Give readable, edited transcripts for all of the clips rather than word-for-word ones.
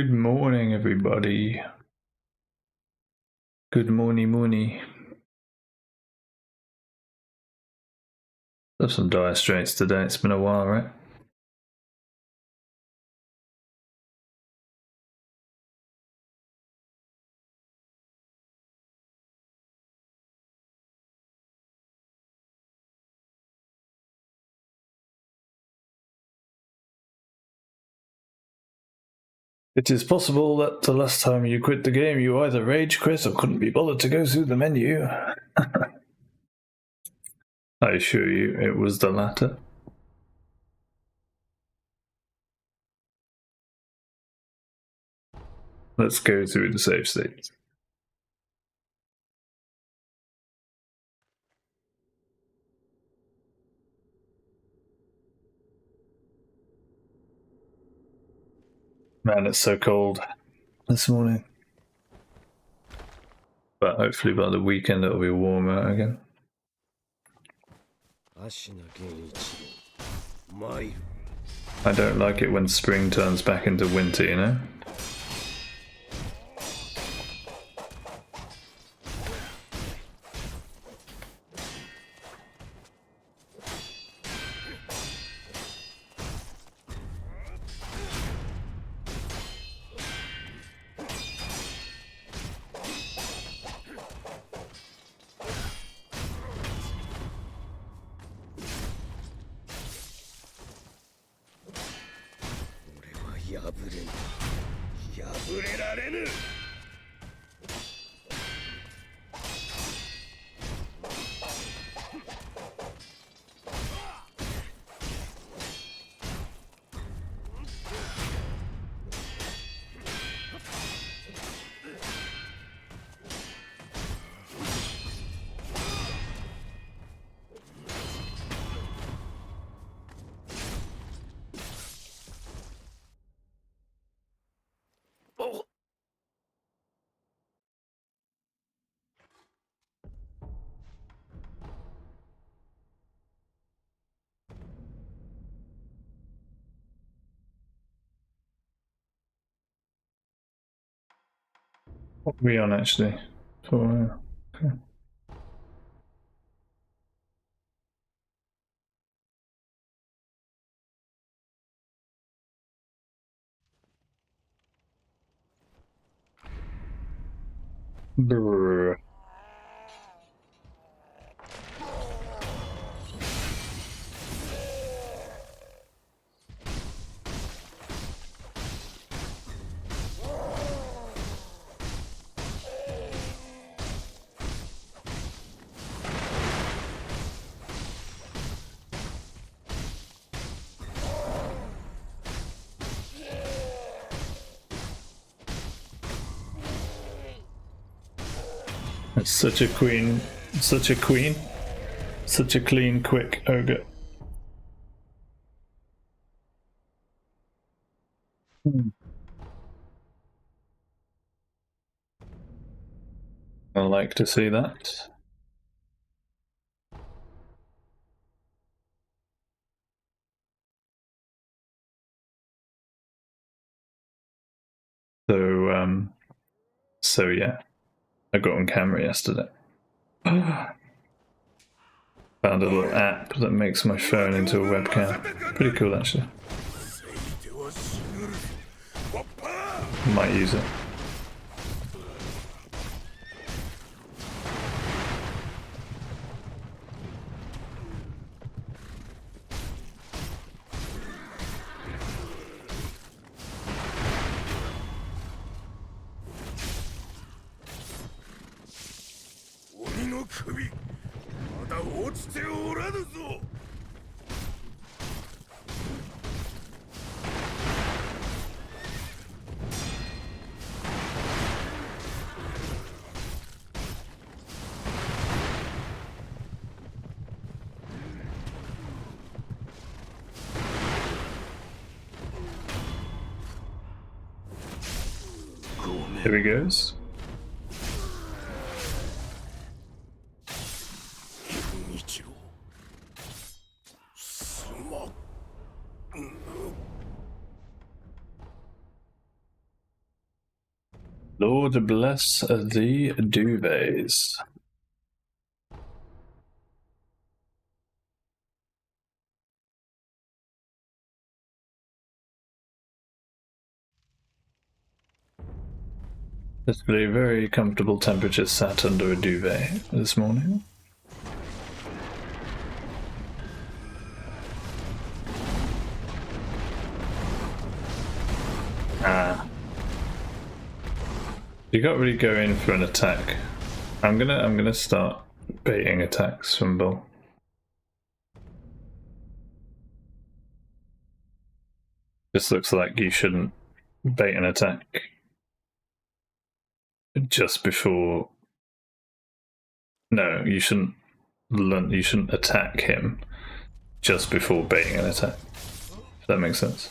Good morning, everybody. Good morning. There's some dire straits today. It's been a while, right? It is possible that the last time you quit the game, you either rage quit or couldn't be bothered to go through the menu. I assure you, it was the latter. Let's go through the save states. Man, it's so cold this morning. But hopefully by the weekend it'll be warmer again. I don't like it when spring turns back into winter, you know? What are we on actually? Okay. Brr. It's such a queen, such a queen, such a clean, quick ogre. I like to see that. So yeah, I got on camera yesterday. Found a little app that makes my phone into a webcam. Pretty cool, actually. Might use it. Here he goes. Lord bless the duvets. It's a very comfortable temperature sat under a duvet this morning. You can't really go in for an attack. I'm gonna start baiting attacks from Bull. This looks like you shouldn't bait an attack just before. No, you shouldn't. You shouldn't attack him just before baiting an attack. If that makes sense.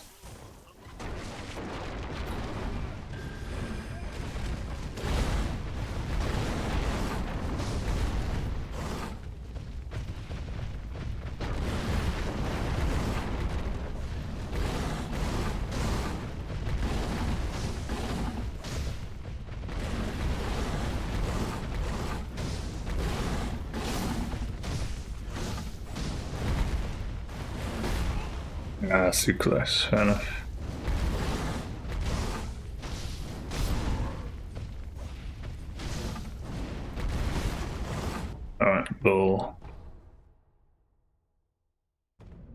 Ah, too close. Fair enough. Alright, Bull.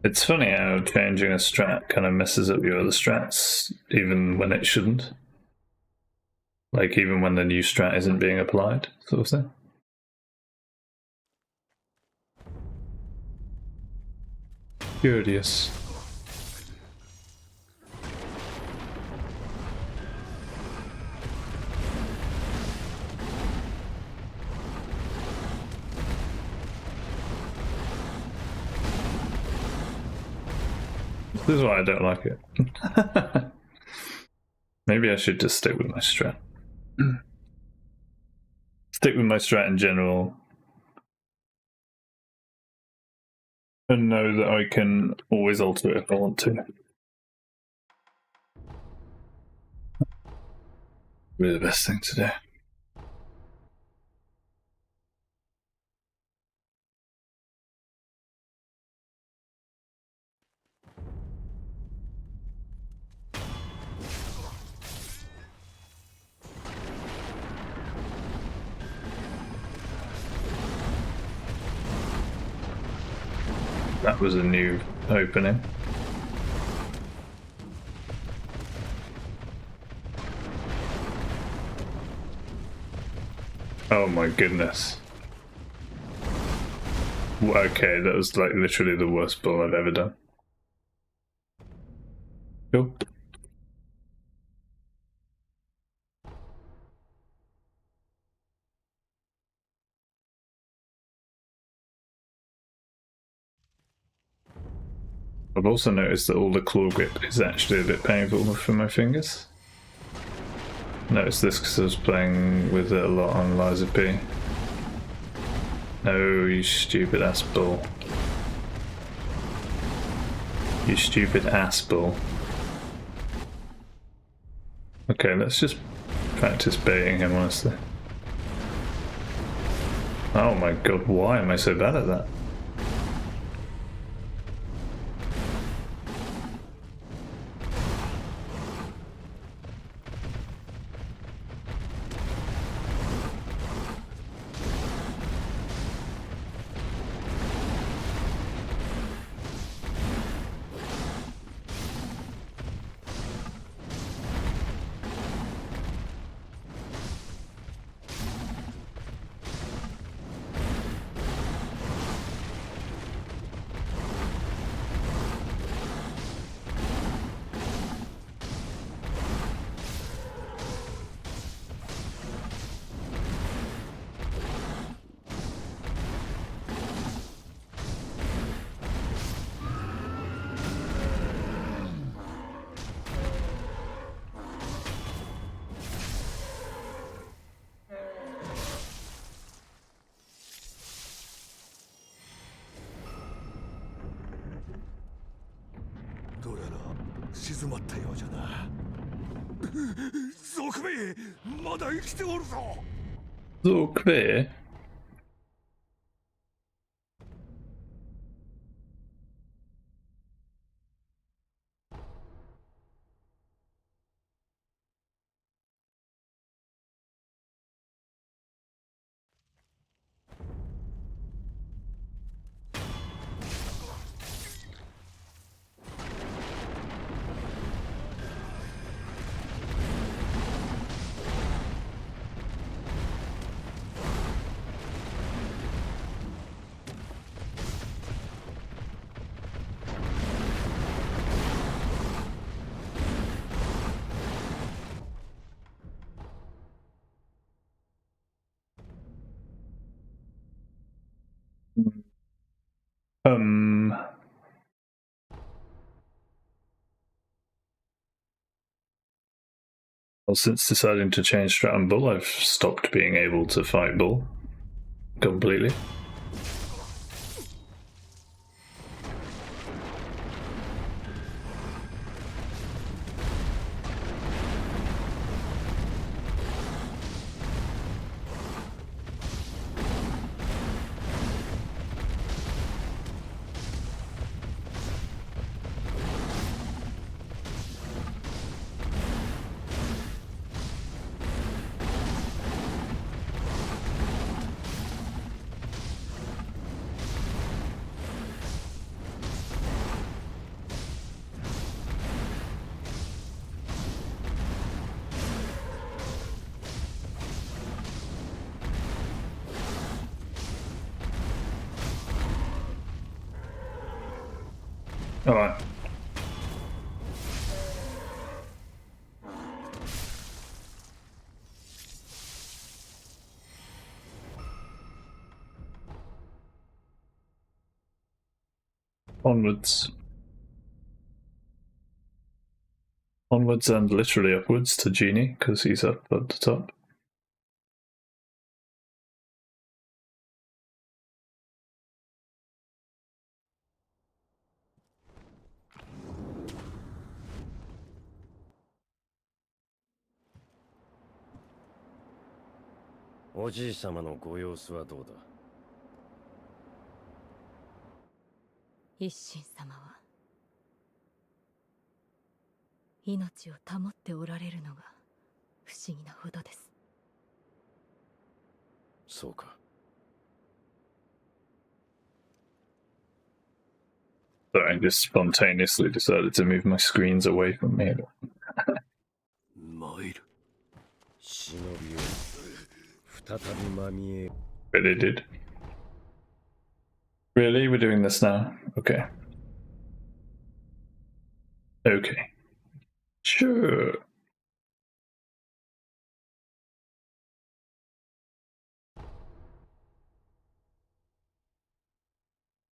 It's funny how changing a strat kind of messes up your other strats, even when it shouldn't. Like, even when the new strat isn't being applied, sort of thing. Curious. This is why I don't like it. Maybe I should just stick with my strat. Stick with my strat in general. And know that I can always alter it if I want to. Really the best thing to do. That was a new opening. Oh my goodness. Okay, that was like literally the worst bull I've ever done. Cool. I've also noticed that all the claw grip is actually a bit painful for my fingers. Noticed this because I was playing with it a lot on Liza P. No, you stupid ass bull. You stupid ass bull. Okay, let's just practice baiting him, honestly. Oh my god, why am I so bad at that? 賊めまだ生きておるぞ So queer. Well, since deciding to change strat on Bull, I've stopped being able to fight Bull completely. Alright. Onwards. Onwards and literally upwards to Genie, because he's up at the top.一心様は命を保っておられるのが不思議なほどです。そうか。So I just spontaneously decided to move my screens away from me. 参る。忍びを再びまみえ。Really did. Really? We're doing this now? Okay. Okay. Sure.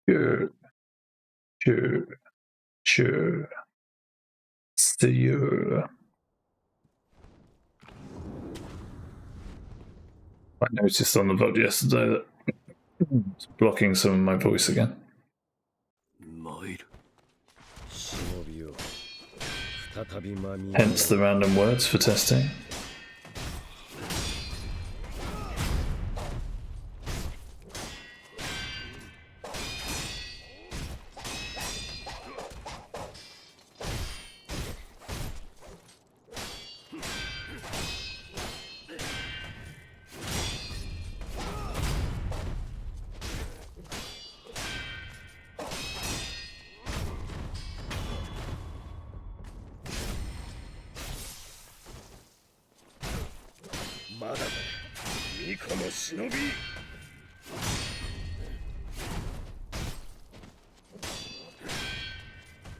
Sure. Sure. Sure. See you. I noticed on the VOD yesterday that it's blocking some of my voice again. 参る。忍びを再びまみえ。 Hence the random words for testing.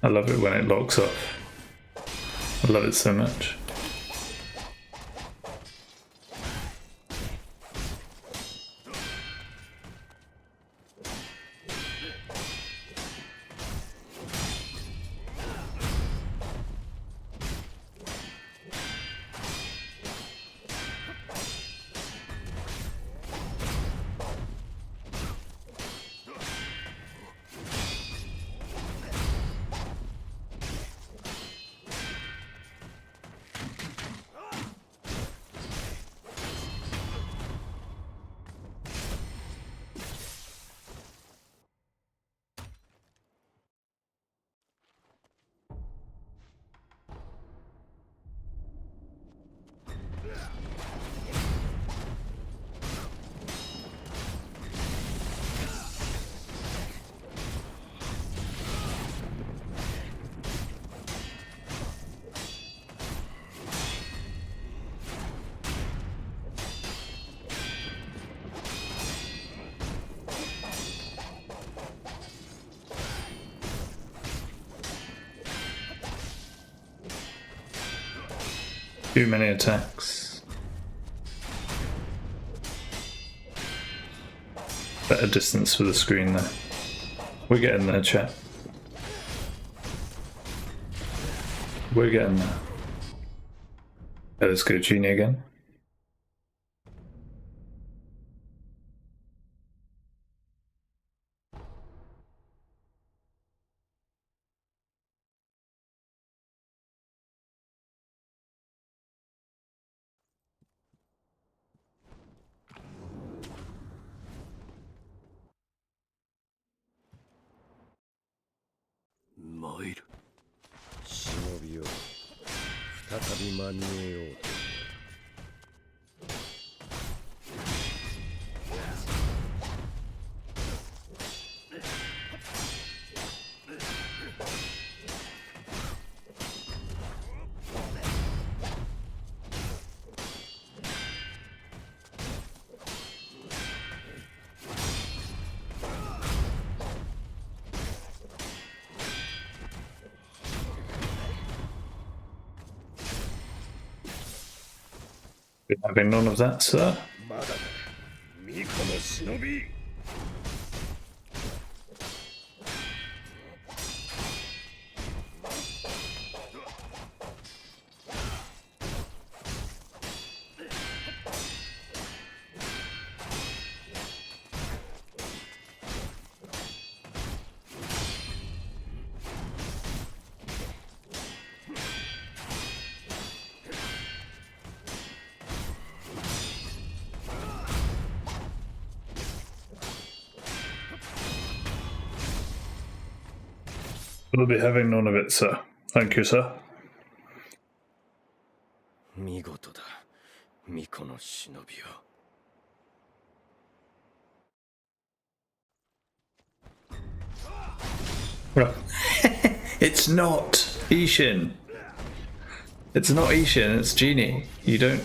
I love it when it locks up. I love it so much. Too many attacks. Better distance for the screen there. We're getting there, chat. We're getting there. Okay, let's go Genie again. Having none of that, sir. We'll be having none of it, sir. Thank you, sir. 見事だ、巫女の忍びよ。It's not Ishin. It's not Ishin, it's Genie. You don't.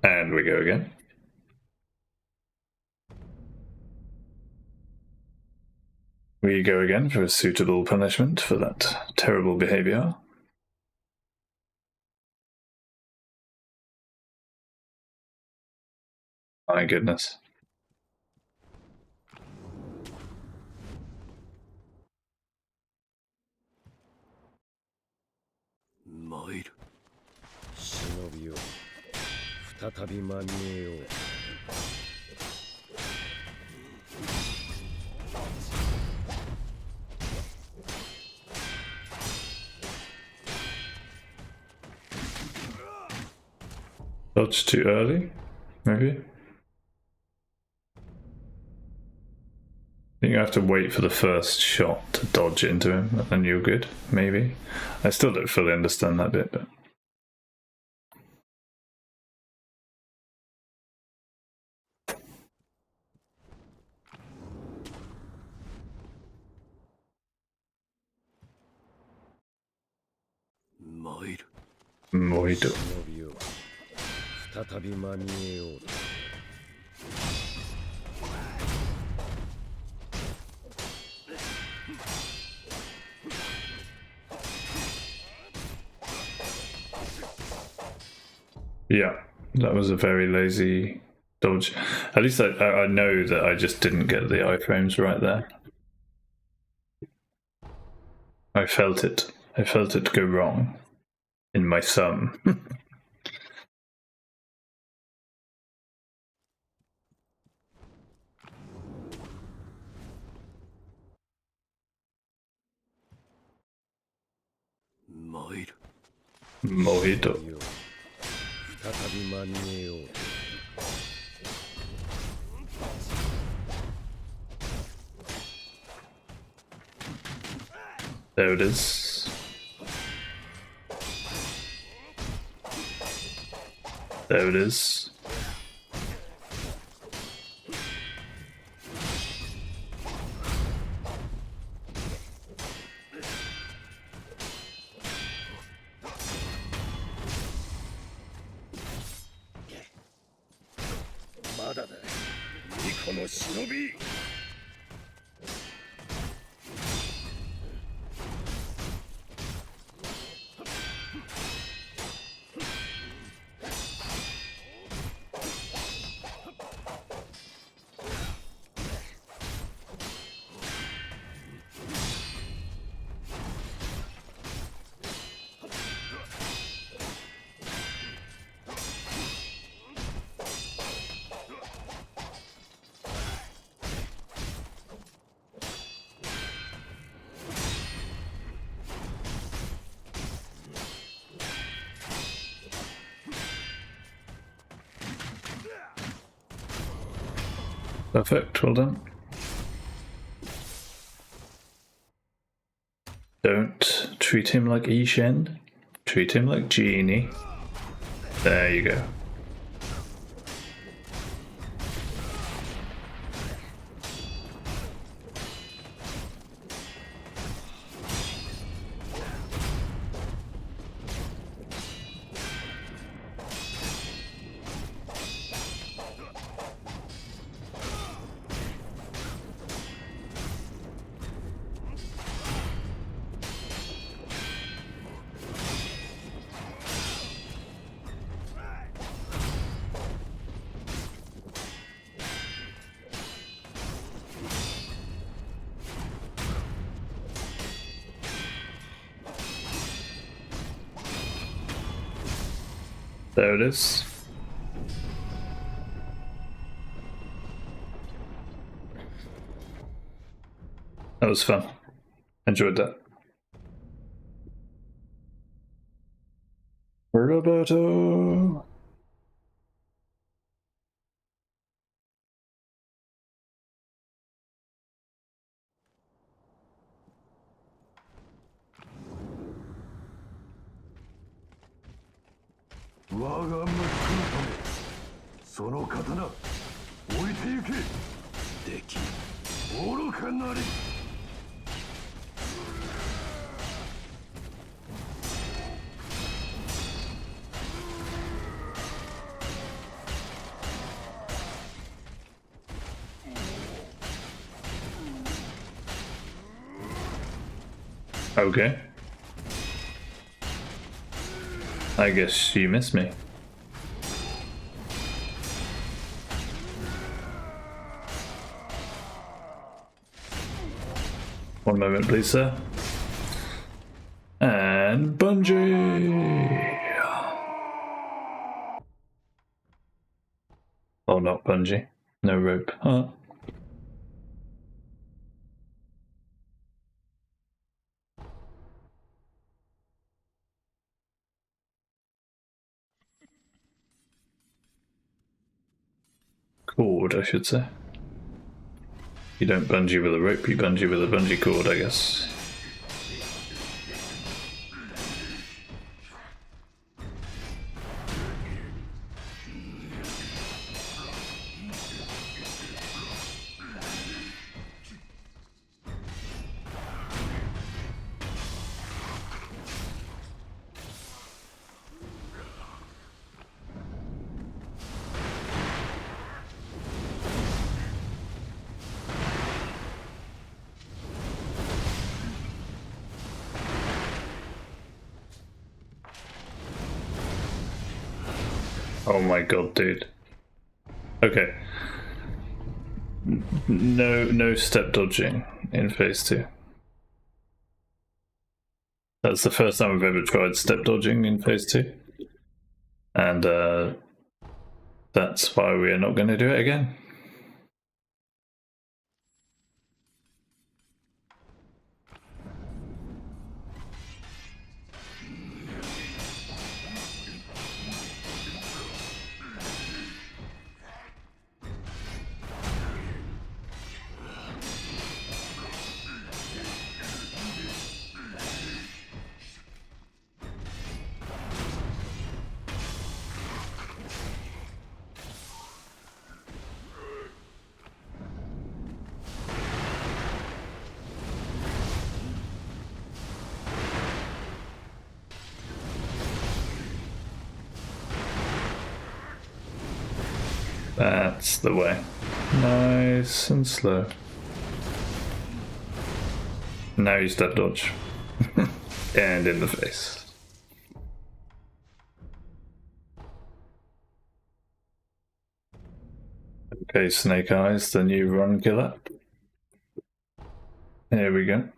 And we go again. We go again for a suitable punishment for that terrible behavior. My goodness. Dodge too early, maybe? I think you have to wait for the first shot to dodge into him, and then you're good, maybe? I still don't fully understand that bit, but... Moido. Yeah, that was a very lazy dodge. At least I know that I just didn't get the iframes right there. I felt it. I felt it go wrong in my thumb. Mojito. There it is. There it is. Perfect, well done. Don't treat him like Ishen. Treat him like Genie. There you go. There it is. That was fun. Enjoyed that. Roberto. Okay. I guess you missed me. One moment, please, sir. And bungee! Oh, not bungee. No rope. Huh? Cord, I should say. You don't bungee with a rope, you bungee with a bungee cord, I guess. Oh my god, dude. Okay. No step dodging in phase 2. That's the first time I've ever tried step dodging in phase 2. And that's why we are not going to do it again. That's the way. Nice and slow. Now you step dodge. And in the face. Okay, Snake Eyes, the new run killer. Here we go.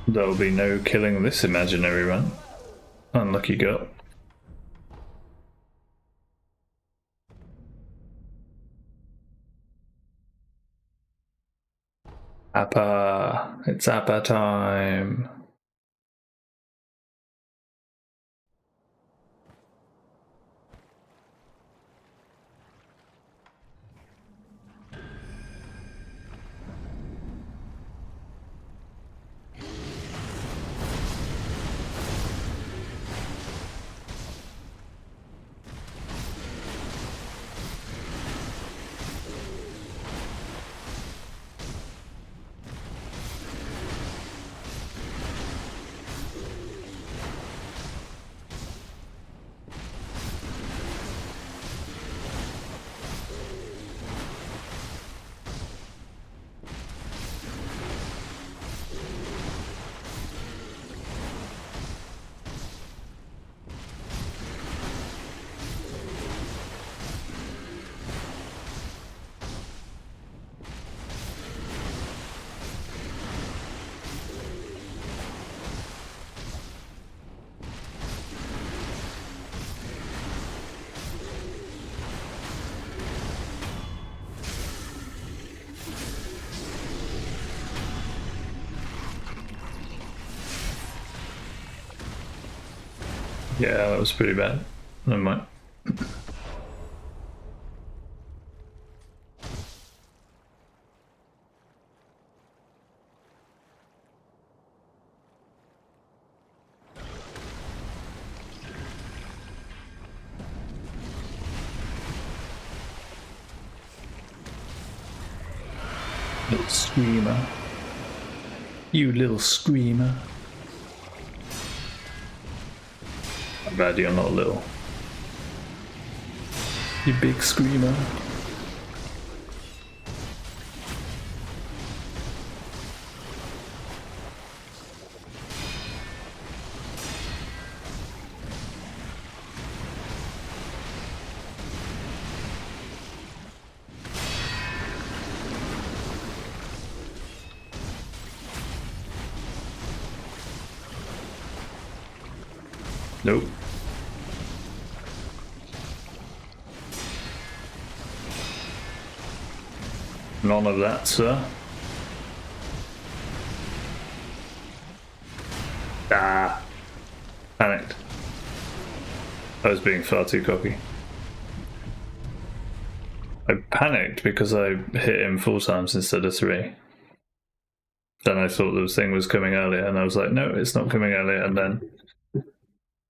There'll be no killing this imaginary one. Unlucky girl. Appa! It's Appa time! Yeah, that was pretty bad. Never mind. Little screamer. You little screamer. I'm glad you're not little. You big screamer. Nope. None of that, sir. Ah. Panicked. I was being far too cocky. I panicked because I hit him 4 times instead of 3. Then I thought the thing was coming earlier, and I was like, no, it's not coming earlier, and then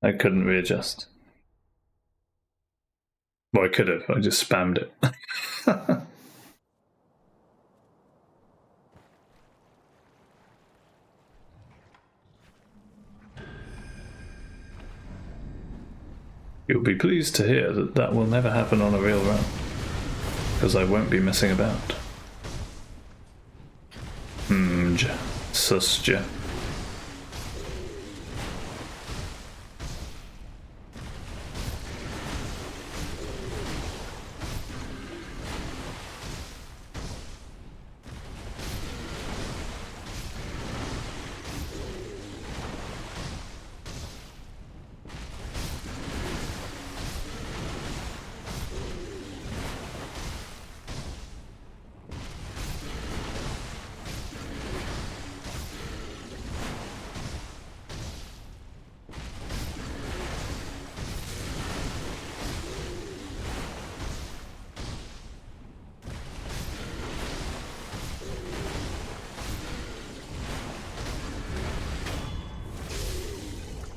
I couldn't readjust. Well, I could have, I just spammed it. You'll be pleased to hear that that will never happen on a real run, because I won't be messing about. Susja.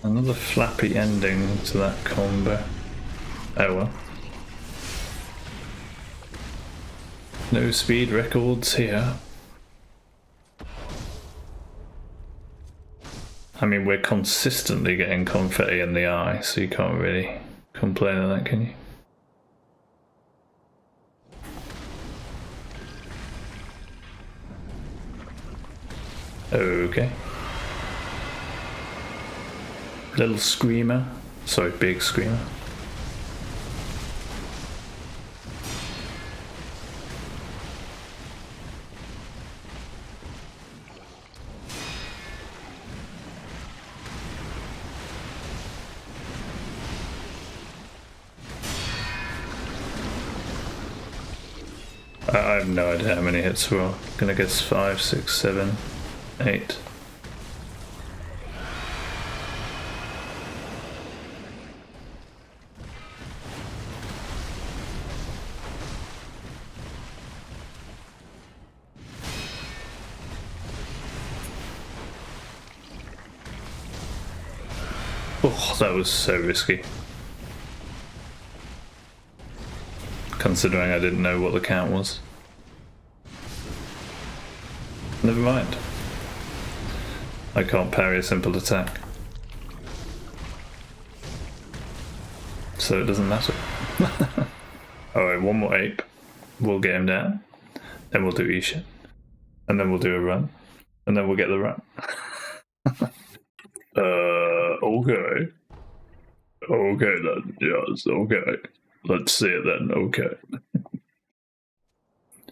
Another flappy ending to that combo. Oh well. No speed records here. I mean, we're consistently getting confetti in the eye, so you can't really complain on that, can you? Okay. Little screamer. Sorry, big screamer. I have no idea how many hits we're gonna guess 5, 6, 7, 8. Oh, that was so risky. Considering I didn't know what the count was. Never mind. I can't parry a simple attack. So it doesn't matter. Alright, one more ape. We'll get him down. Then we'll do Isha. And then we'll do a run. And then we'll get the run. Okay. Okay then, yes, okay. Let's see it then, okay.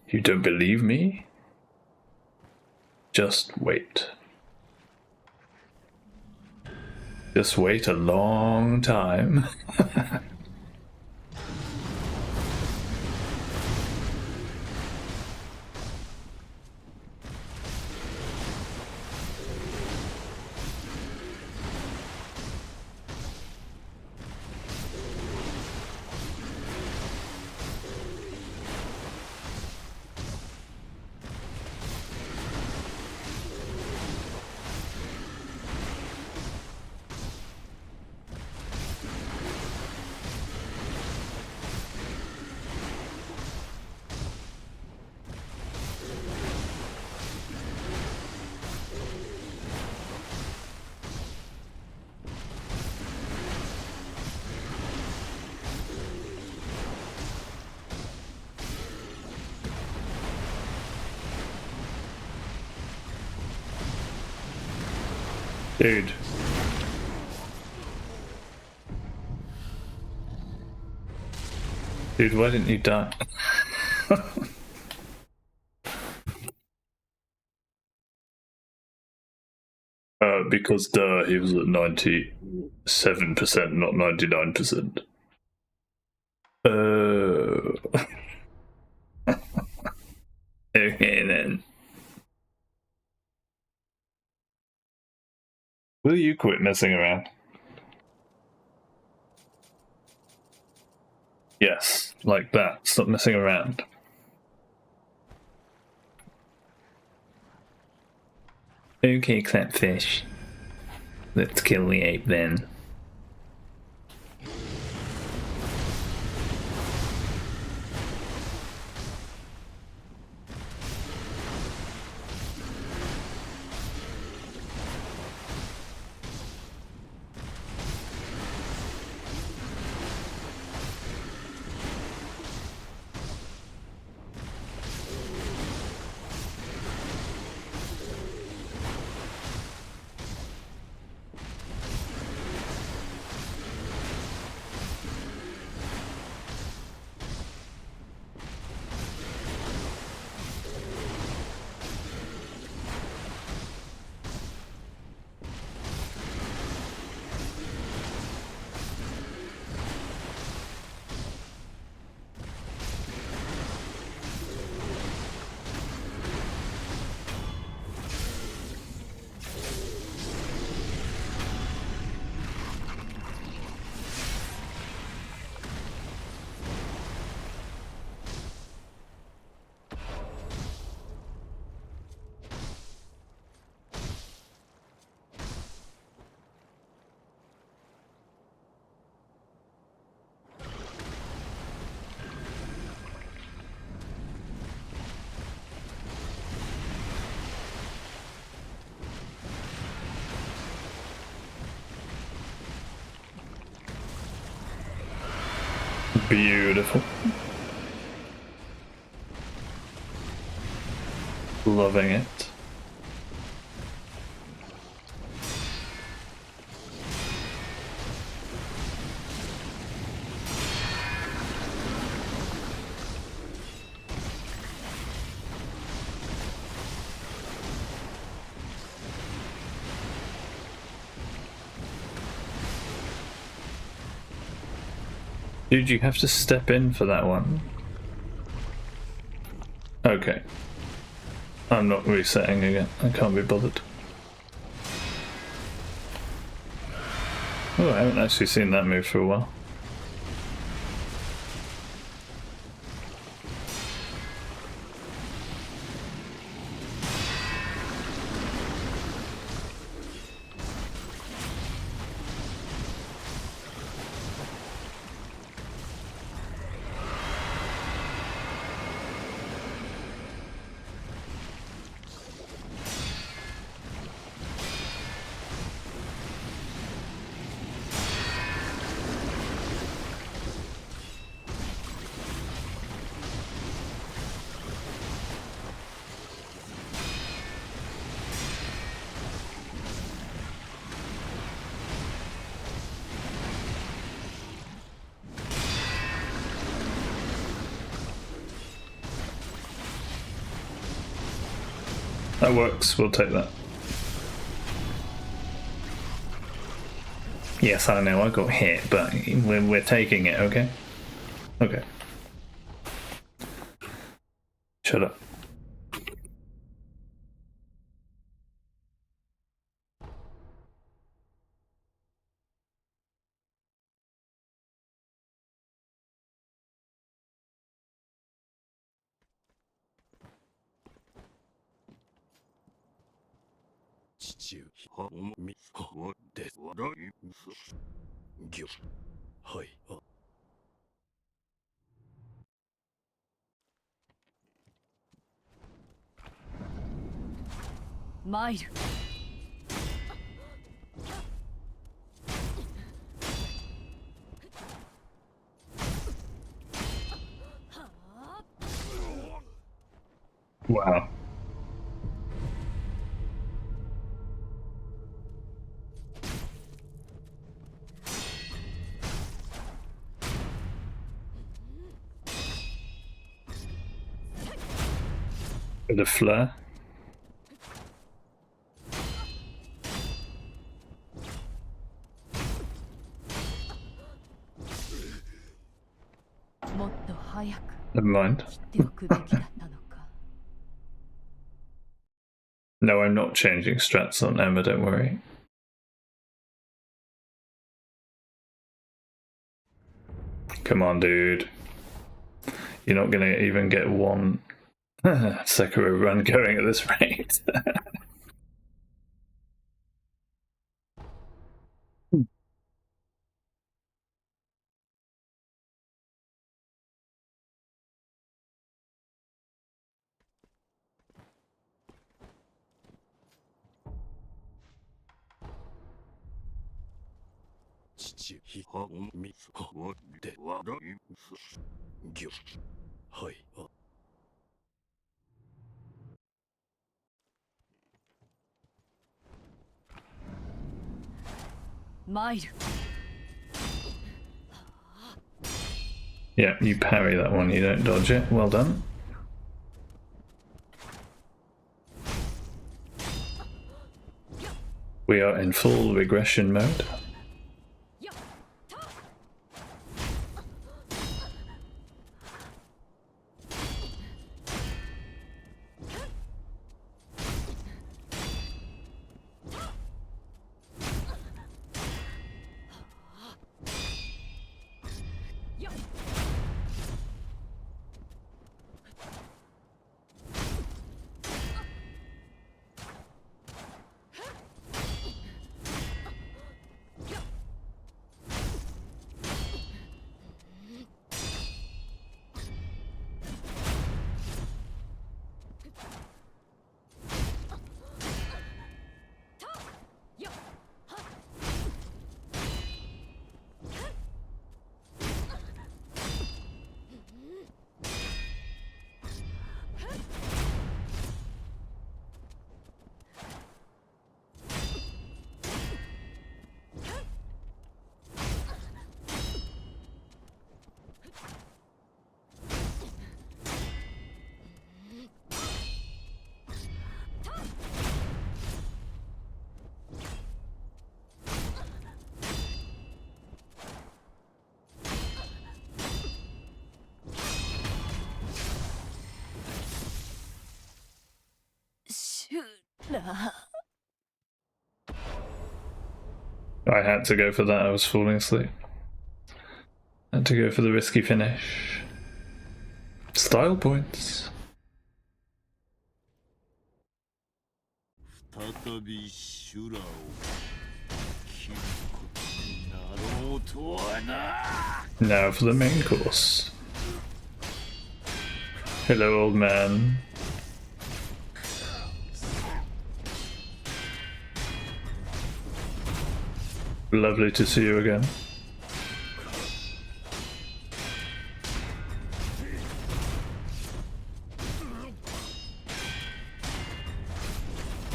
You don't believe me? Just wait. Just wait a long time. Dude. Dude, why didn't you die? Because he was at 97%, not 99%. Okay then. Will you quit messing around? Yes, like that. Stop messing around. Okay, Clapfish. Let's kill the ape then. Beautiful. Loving it. Dude, you have to step in for that one. Okay. I'm not resetting again. I can't be bothered. Oh, I haven't actually seen that move for a while. That works, we'll take that. Yes, I know, I got hit, but we're taking it, okay? Okay. Shut up. Mile. Wow. Bit of flair. Never mind. No, I'm not changing strats on Emma, don't worry. Come on, dude. You're not gonna even get one Sekiro run going at this rate. Mile. Yeah, you parry that one, you don't dodge it. Well done. We are in full regression mode. I had to go for that, I was falling asleep. Had to go for the risky finish. Style points. 再び修羅を切ることになろうとはな。 Now for the main course. Hello, old man. Lovely to see you again.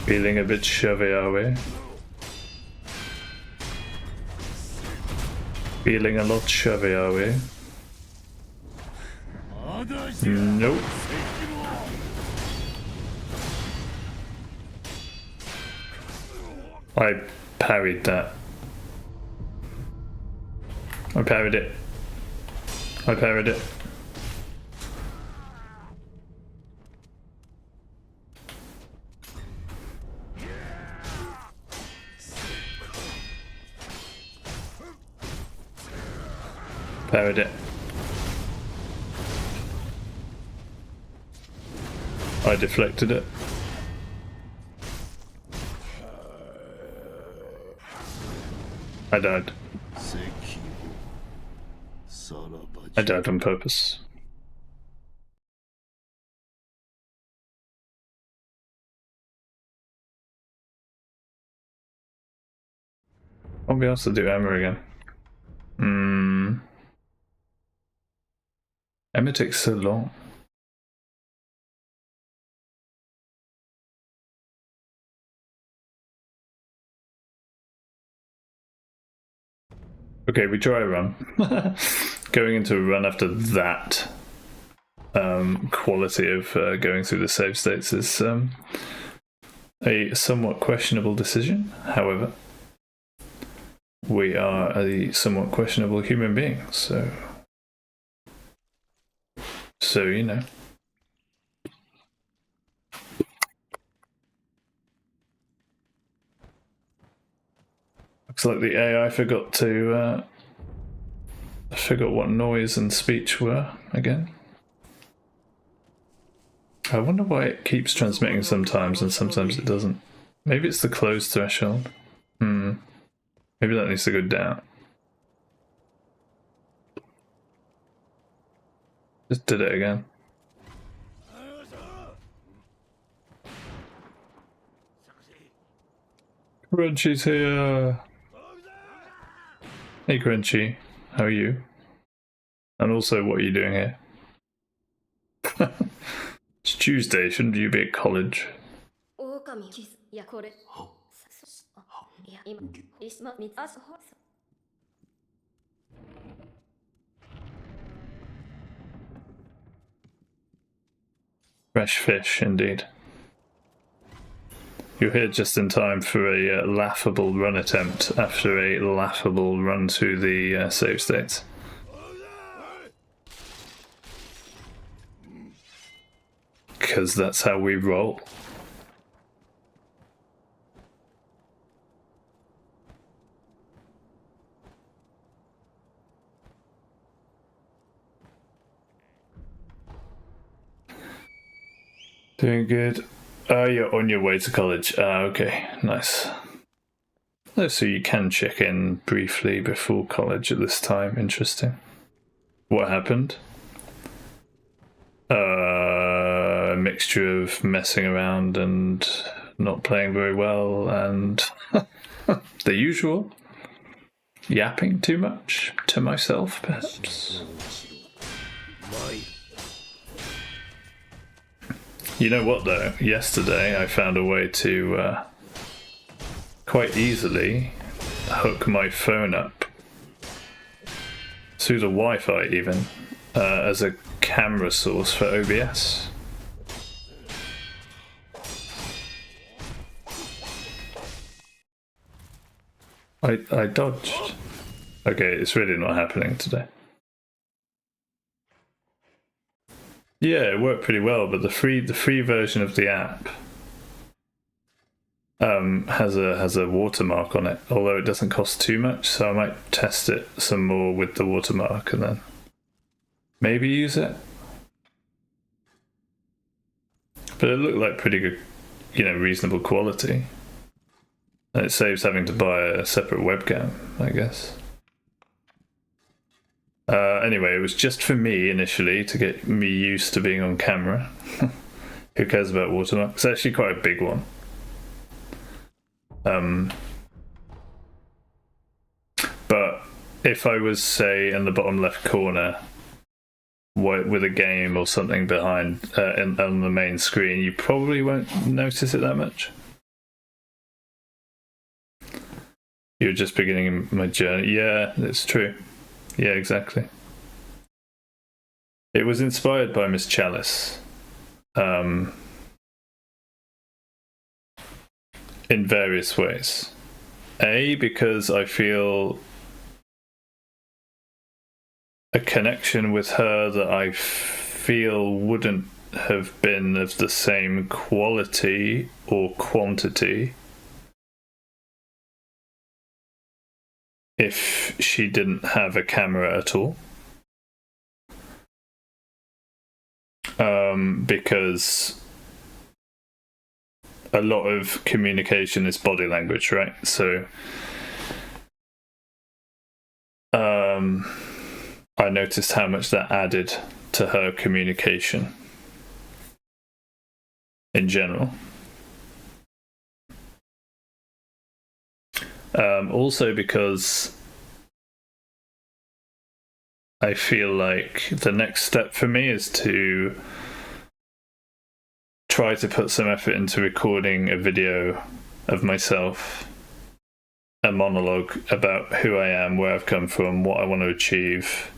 Feeling a bit shovey, are we? Feeling a lot shovey, are we? Nope. I parried that. I parried it. I parried it. Parried it. I deflected it. I died. I died on purpose. I'll be able to do Emma again. Emma takes so long. Okay, we try a run. Going into a run after that quality of going through the save states is a somewhat questionable decision. However, we are a somewhat questionable human being, so you know. Looks like the AI forgot to forgot what noise and speech were again. I wonder why it keeps transmitting sometimes and sometimes it doesn't. Maybe it's the close threshold. Maybe that needs to go down. Just did it again. Crunchy's here. Hey Crunchy, how are you? And also, what are you doing here? It's Tuesday, shouldn't you be at college? Fresh fish, indeed. You're here just in time for a laughable run attempt after a laughable run through the save states. Because that's how we roll. Doing good. You're on your way to college. Okay, nice. Oh, so you can check in briefly before college at this time. Interesting. What happened? A mixture of messing around and not playing very well and the usual. Yapping too much to myself, perhaps. You know what though? Yesterday I found a way to quite easily hook my phone up through the Wi-Fi even as a camera source for OBS. I dodged. Okay, it's really not happening today. Yeah, it worked pretty well, but the free version of the app has a watermark on it, although it doesn't cost too much, so I might test it some more with the watermark and then maybe use it. But it looked like pretty good, reasonable quality. And it saves having to buy a separate webcam, I guess. Anyway, it was just for me initially to get me used to being on camera. Who cares about watermark? It's actually quite a big one. But if I was, say, in the bottom left corner with a game or something behind on the main screen, you probably won't notice it that much. You're just beginning my journey. Yeah, it's true. Yeah, exactly. It was inspired by Miss Chalice. In various ways. Because I feel a connection with her that I feel wouldn't have been of the same quality or quantity if she didn't have a camera at all. Because a lot of communication is body language, right? So I noticed how much that added to her communication in general. Also because I feel like the next step for me is to try to put some effort into recording a video of myself, a monologue about who I am, where I've come from, what I want to achieve,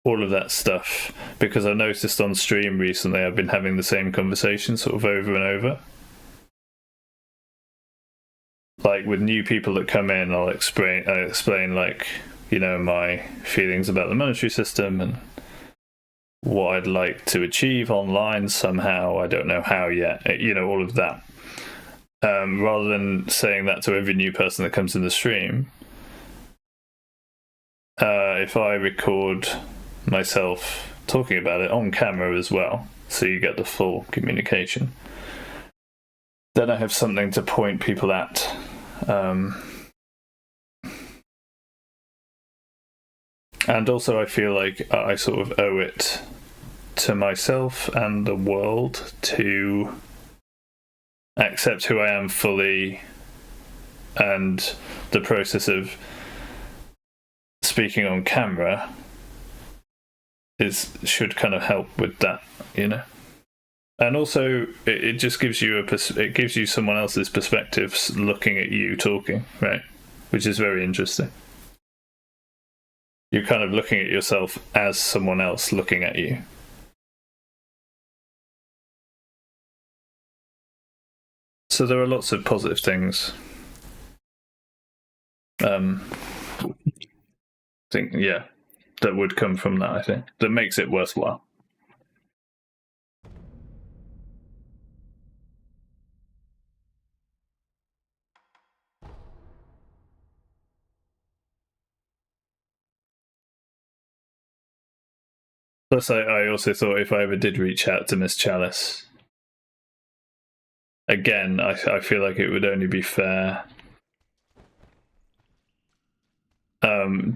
all of that stuff. Because I noticed on stream recently I've been having the same conversation sort of over and over. Like with new people that come in, I explain like, my feelings about the monetary system and what I'd like to achieve online somehow. I don't know how yet, all of that. Rather than saying that to every new person that comes in the stream, if I record myself talking about it on camera as well, so you get the full communication, then I have something to point people at. And also I feel like I sort of owe it to myself and the world to accept who I am fully, and the process of speaking on camera should kind of help with that, And also, it just gives you it gives you someone else's perspective looking at you talking, right? Which is very interesting. You're kind of looking at yourself as someone else looking at you. So there are lots of positive things. That would come from that, I think. That makes it worthwhile. Plus, I also thought if I ever did reach out to Miss Chalice, again, I feel like it would only be fair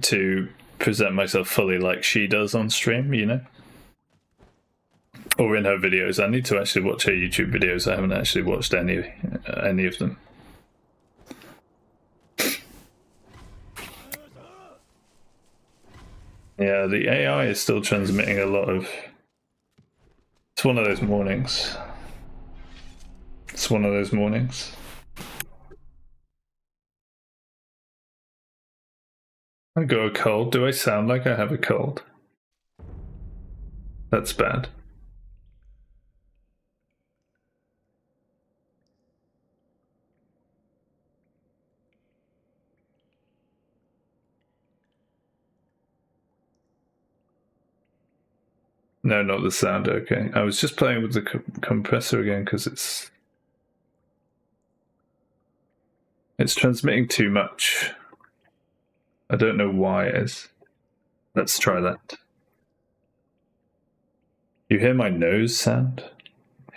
to present myself fully like she does on stream, or in her videos. I need to actually watch her YouTube videos. I haven't actually watched any of them. Yeah, the AI is still transmitting a lot of... It's one of those mornings. I got a cold. Do I sound like I have a cold? That's bad. No, not the sound. Okay. I was just playing with the compressor again because it's... It's transmitting too much. I don't know why it is. Let's try that. You hear my nose sound?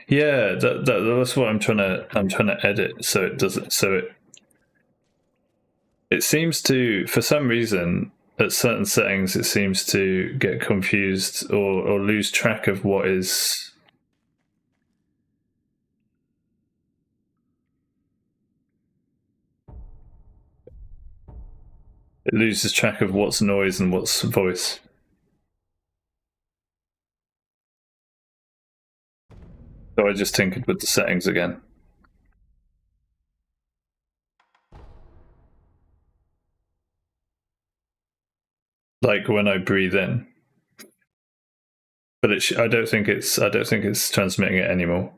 Yeah, that's what I'm trying to edit so it doesn't. So it seems to, for some reason, at certain settings, it seems to get confused or lose track of what is. It loses track of what's noise and what's voice. So I just tinkered with the settings again. Like when I breathe in. But I don't think it's transmitting it anymore.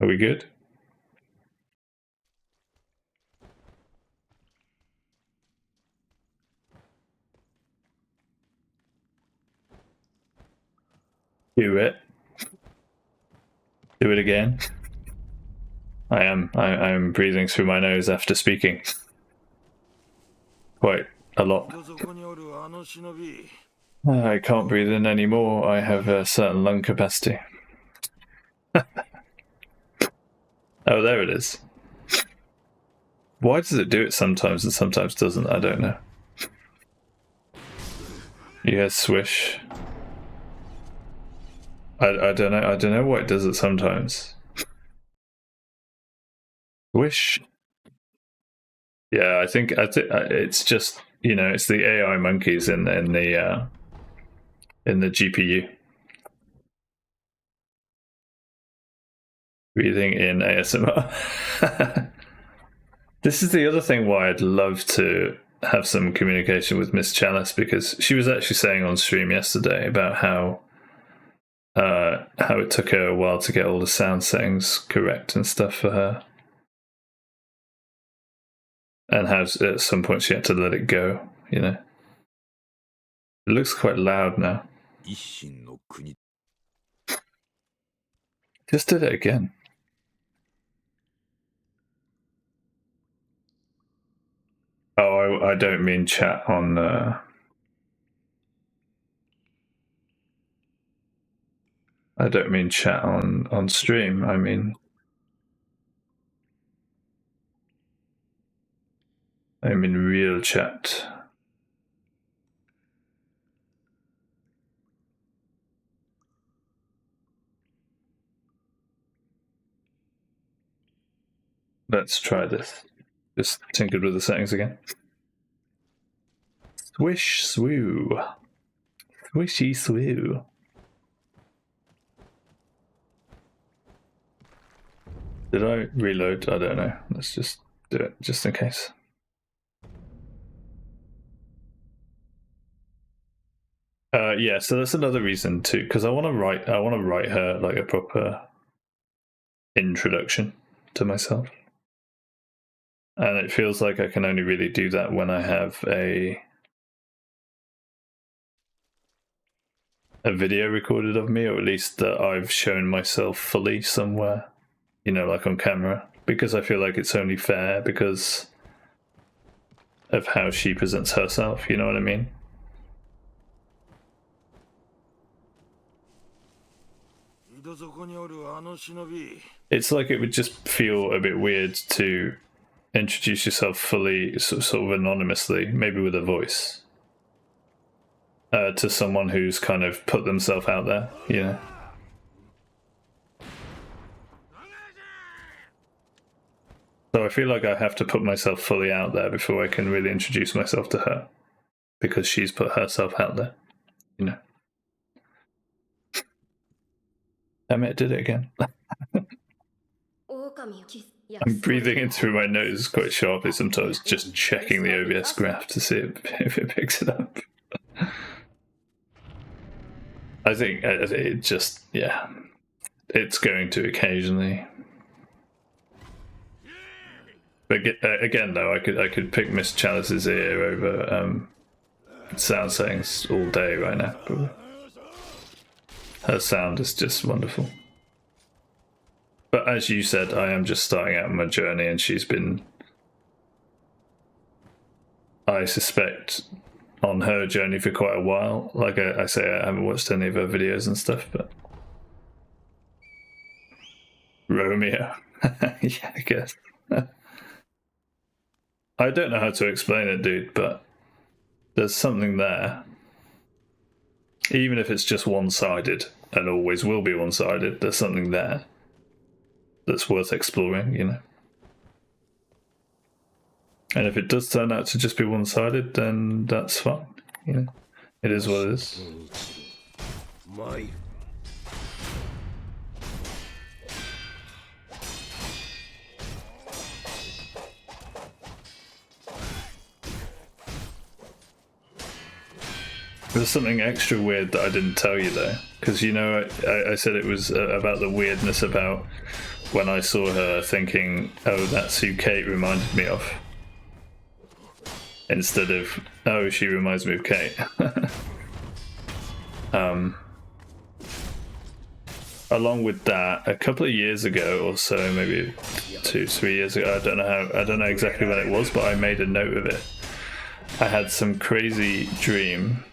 Are we good? Do it. Do it again. I am breathing through my nose after speaking. Quite a lot. I can't breathe in anymore. I have a certain lung capacity. Oh, there it is. Why does it do it sometimes and sometimes doesn't? I don't know. You hear swish. I don't know. I don't know why it does it sometimes. Swish. Yeah, I think it's just, you know, it's the AI monkeys in the GPU. Breathing in ASMR. This is the other thing why I'd love to have some communication with Miss Chalice, because she was actually saying on stream yesterday about how it took her a while to get all the sound settings correct and stuff for her, and how at some point she had to let it go. You know, it looks quite loud now. Just did it again. Oh, I don't mean chat on. I don't mean chat on stream. I mean real chat. Let's try this. Just tinkered with the settings again. Swish swoo. Swishy swoo. Did I reload? I don't know. Let's just do it just in case. Yeah, so that's another reason too, because I want to write her like a proper introduction to myself, and it feels like I can only really do that when I have a video recorded of me, or at least that I've shown myself fully somewhere, you know, like on camera, because I feel like it's only fair because of how she presents herself, you know what I mean? It's like it would just feel a bit weird to introduce yourself fully, sort of anonymously, maybe with a voice, to someone who's kind of put themselves out there, you know? So I feel like I have to put myself fully out there before I can really introduce myself to her, because she's put herself out there, you know? Damn it, I did it again. I'm breathing in through my nose quite sharply sometimes, just checking the OBS graph to see if it picks it up. I think it just, yeah, it's going to occasionally. But again, though, I could pick Miss Chalice's ear over sound settings all day right now. But her sound is just wonderful. But as you said, I am just starting out my journey, and she's been, I suspect, on her journey for quite a while. Like I say, I haven't watched any of her videos and stuff, but Romeo. Yeah, I guess. I don't know how to explain it, dude, but there's something there. Even if it's just one-sided, and always will be one-sided, there's something there that's worth exploring, you know? And if it does turn out to just be one-sided, then that's fine, you know? It is what it is. My There's something extra weird that I didn't tell you though, because you know I said it was about the weirdness about when I saw her, thinking, oh, that's who Kate reminded me of, instead of, oh, she reminds me of Kate. Along with that, a couple of years ago or so, maybe 2-3 years ago, I don't know exactly when it was, but I made a note of it. I had some crazy dream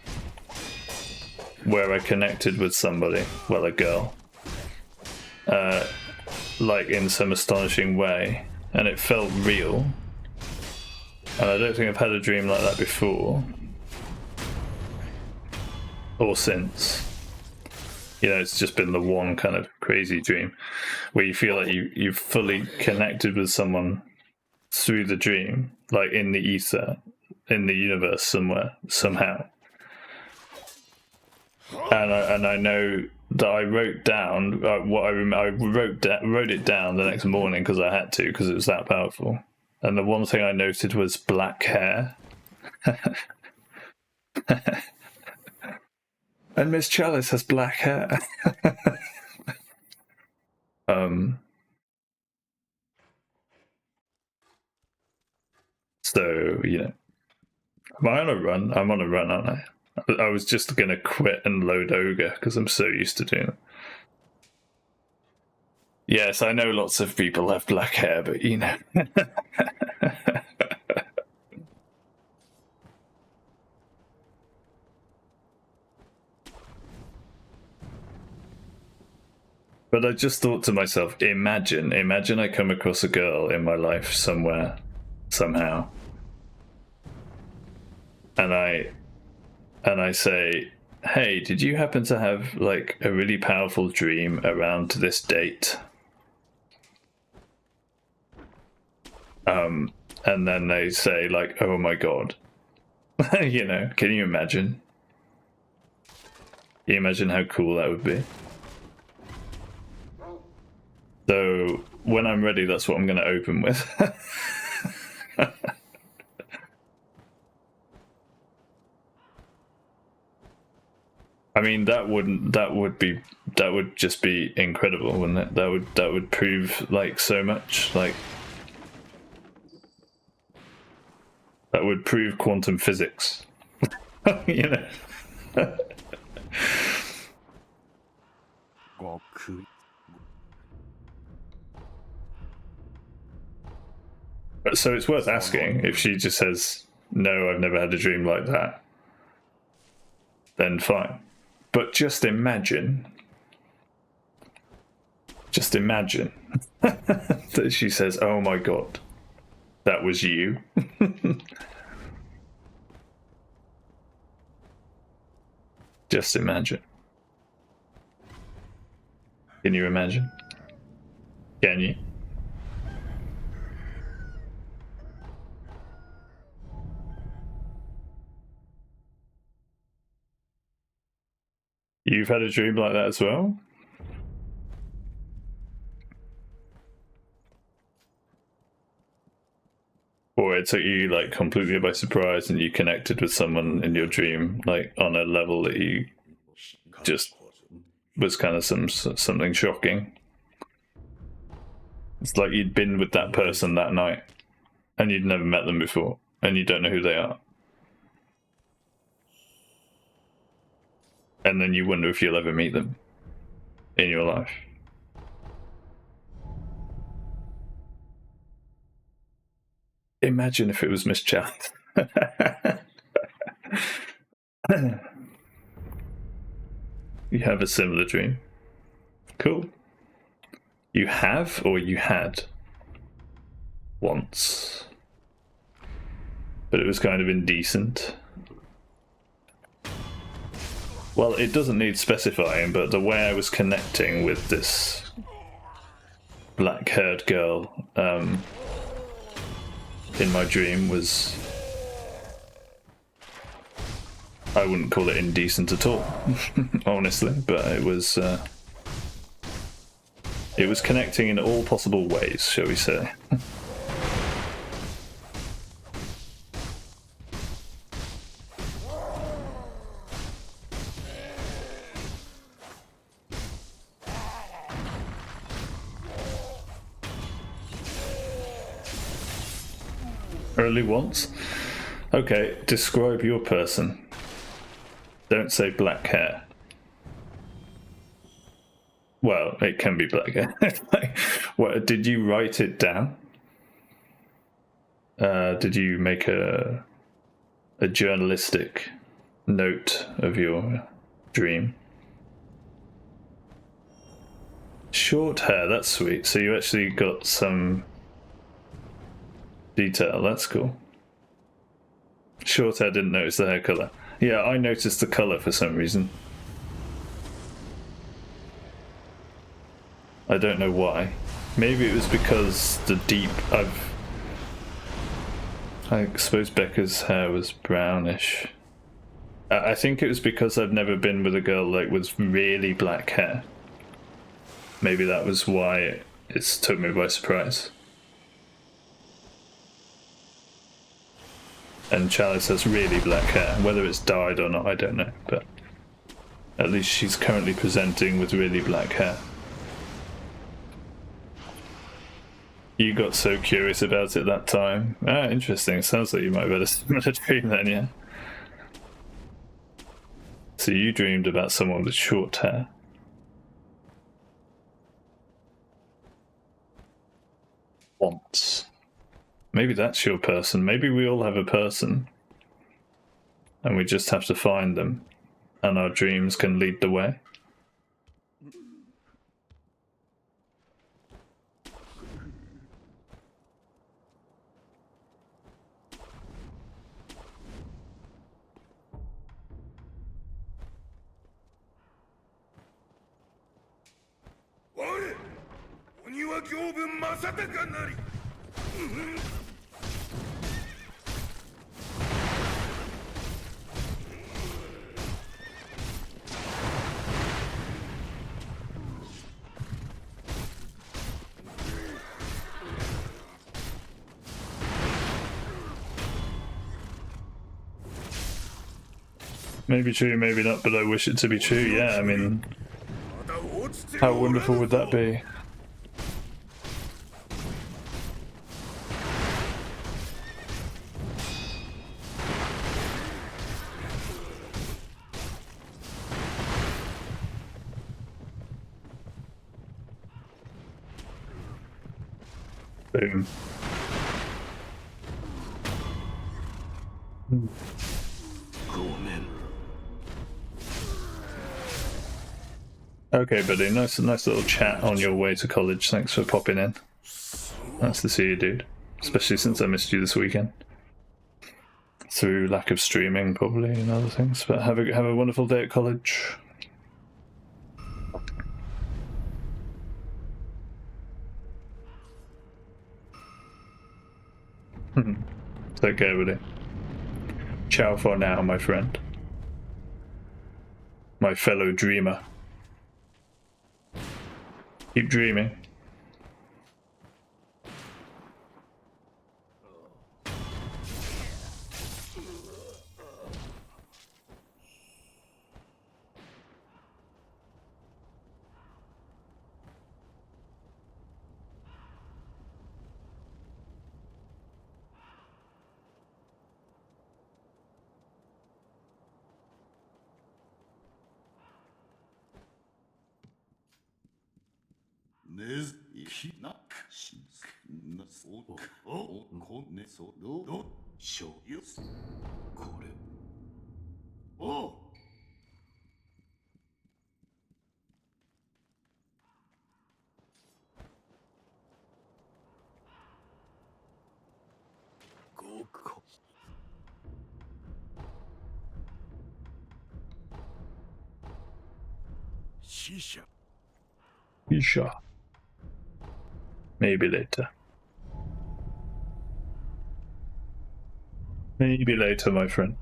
where I connected with somebody, well, a girl, like in some astonishing way, and it felt real. And I don't think I've had a dream like that before, or since. You know, it's just been the one kind of crazy dream where you feel like you've fully connected with someone through the dream, like in the ether, in the universe somewhere, somehow. And I know that I wrote down what I wrote it down the next morning because I had to, because it was that powerful. And the one thing I noted was black hair. And Miss Chalice has black hair. So, you know, am I on a run? I'm on a run, aren't I? I was just gonna quit and load Ogre because I'm so used to doing it. Yes, I know lots of people have black hair, but you know. But I just thought to myself, imagine I come across a girl in my life somewhere, somehow, and I say, hey, did you happen to have like a really powerful dream around this date? And then they say like, oh my god. You know, can you imagine? Can you imagine how cool that would be? So when I'm ready, that's what I'm going to open with. I mean, that would just be incredible, wouldn't it? That would prove like so much, like that would prove quantum physics. You know. So it's worth asking. If she just says, no, I've never had a dream like that, then fine. But just imagine that she says, oh my god, that was you. Just imagine. Can you imagine? Can you? You've had a dream like that as well? Or it took you like completely by surprise and you connected with someone in your dream, like on a level that you just was kind of something shocking. It's like you'd been with that person that night and you'd never met them before and you don't know who they are. And then you wonder if you'll ever meet them in your life. Imagine if it was Miss Chalice. You have a similar dream. Cool. You have or you had? Once. But it was kind of indecent. Well, it doesn't need specifying, but the way I was connecting with this black-haired girl in my dream was... I wouldn't call it indecent at all, honestly, but it was connecting in all possible ways, shall we say. Only once? Okay, describe your person. Don't say black hair. Well, it can be black hair. What, did you write it down? Did you make a journalistic note of your dream? Short hair, that's sweet. So you actually got some detail, that's cool. Short hair, didn't notice the hair colour. Yeah, I noticed the colour for some reason. I don't know why. Maybe it was because the deep... I suppose Becca's hair was brownish. I think it was because I've never been with a girl like with really black hair. Maybe that was why it took me by surprise. And Chalice has really black hair. Whether it's dyed or not, I don't know, but at least she's currently presenting with really black hair. You got so curious about it that time. Ah, interesting. Sounds like you might have had a similar dream then, yeah. So you dreamed about someone with short hair. Once. Maybe that's your person. Maybe we all have a person. And we just have to find them. And our dreams can lead the way. Maybe true, maybe not, but I wish it to be true. Yeah, I mean, how wonderful would that be? Boom. Okay, buddy. Nice little chat on your way to college. Thanks for popping in. Nice to see you, dude. Especially since I missed you this weekend. Through lack of streaming, probably, and other things. But have a wonderful day at college. Take care, buddy. Ciao for now, my friend. My fellow dreamer. Keep dreaming. なそうおこねそどしょよこれおごこ死者 Sure. Maybe later. Maybe later, my friend.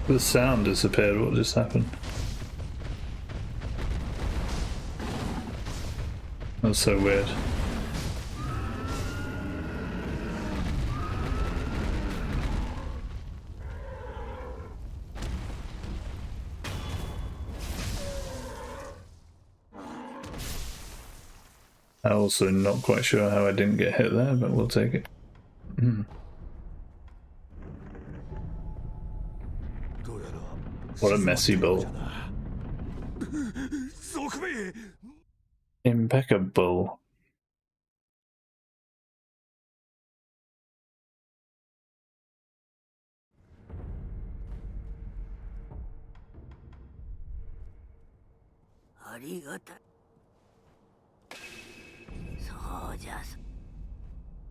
The sound disappeared. What just happened? That's so weird. I'm also not quite sure how I didn't get hit there, but we'll take it. What a messy ball. Impeccable.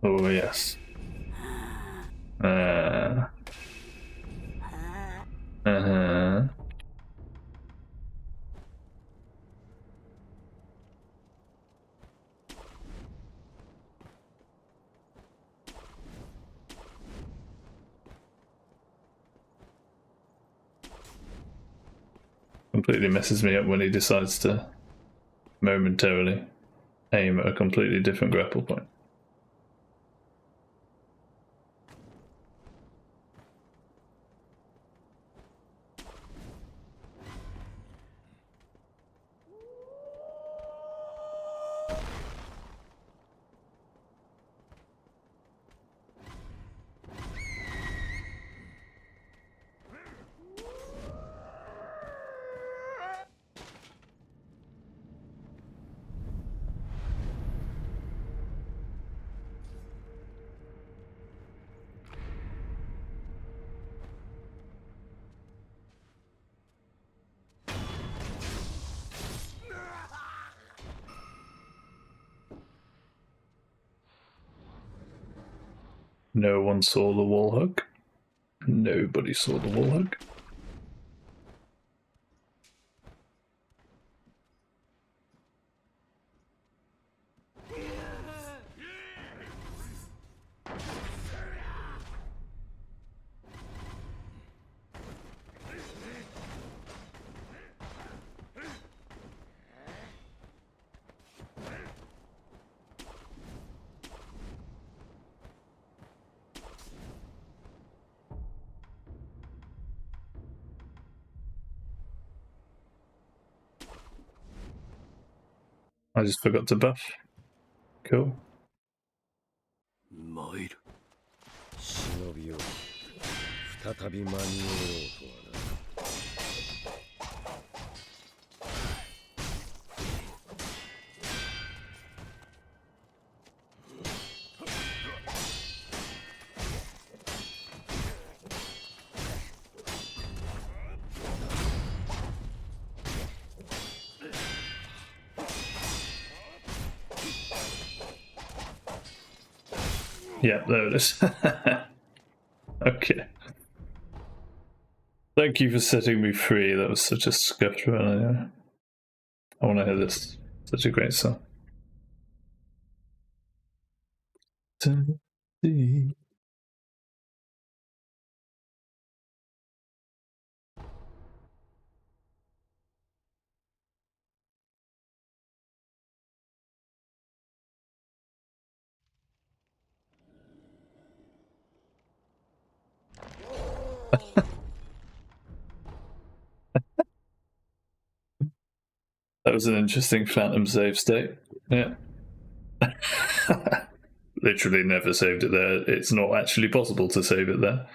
Oh yes. Completely messes me up when he decides to momentarily aim at a completely different grapple point. No one saw the wall hug. Nobody saw the wall hug. I just forgot to buff. Cool. 参る。忍びよ再び間に合おうとはな。 Yeah, there it is. Okay. Thank you for setting me free. That was such a scuffed run. I want to hear this. Such a great song. That was an interesting phantom save state. Yeah. Literally never saved it there. It's not actually possible to save it there.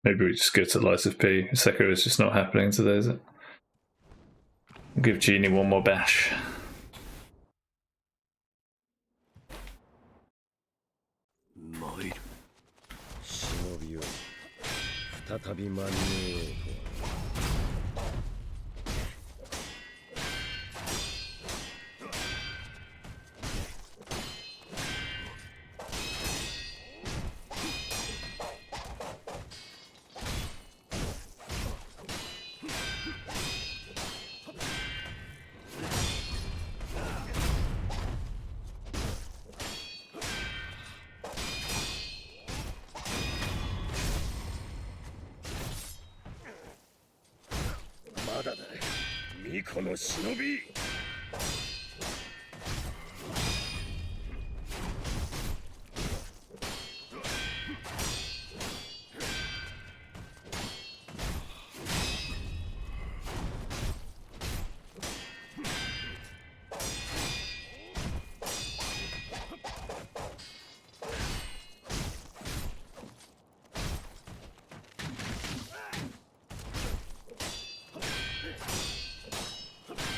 Maybe we just go to Lies of P. Sekiro is just not happening today, is it? I'll give Genie one more bash. 参る。忍びよ再び間に合おうとはな。 まだだ巫女の忍び。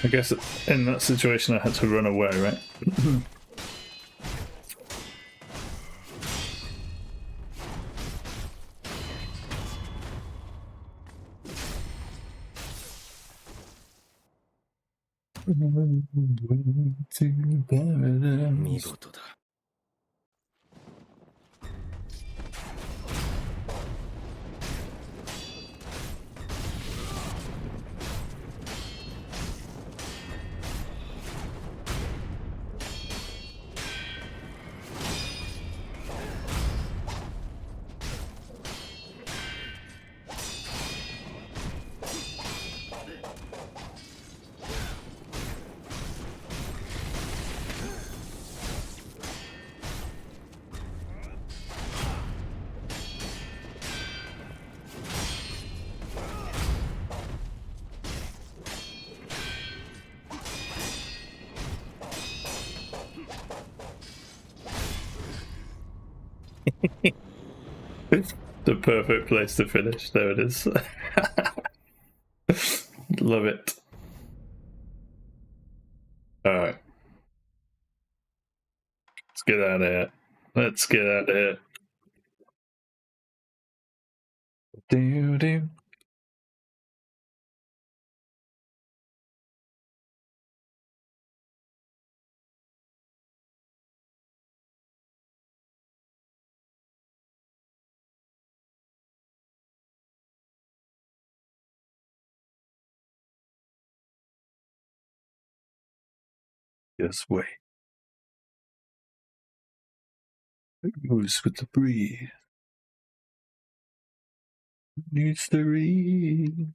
I guess in that situation I had to run away, right? Paradise. 見事だ。 The perfect place to finish. There it is. Love it. Alright. Let's get out of here. Let's get out of here. Do do. Just wait. It moves with the breeze. Needs to read.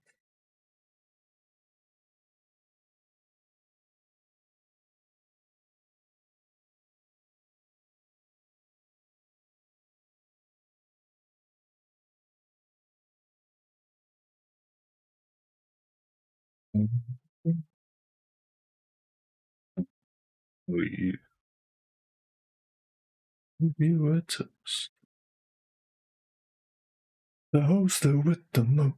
We were toast. The host with the most.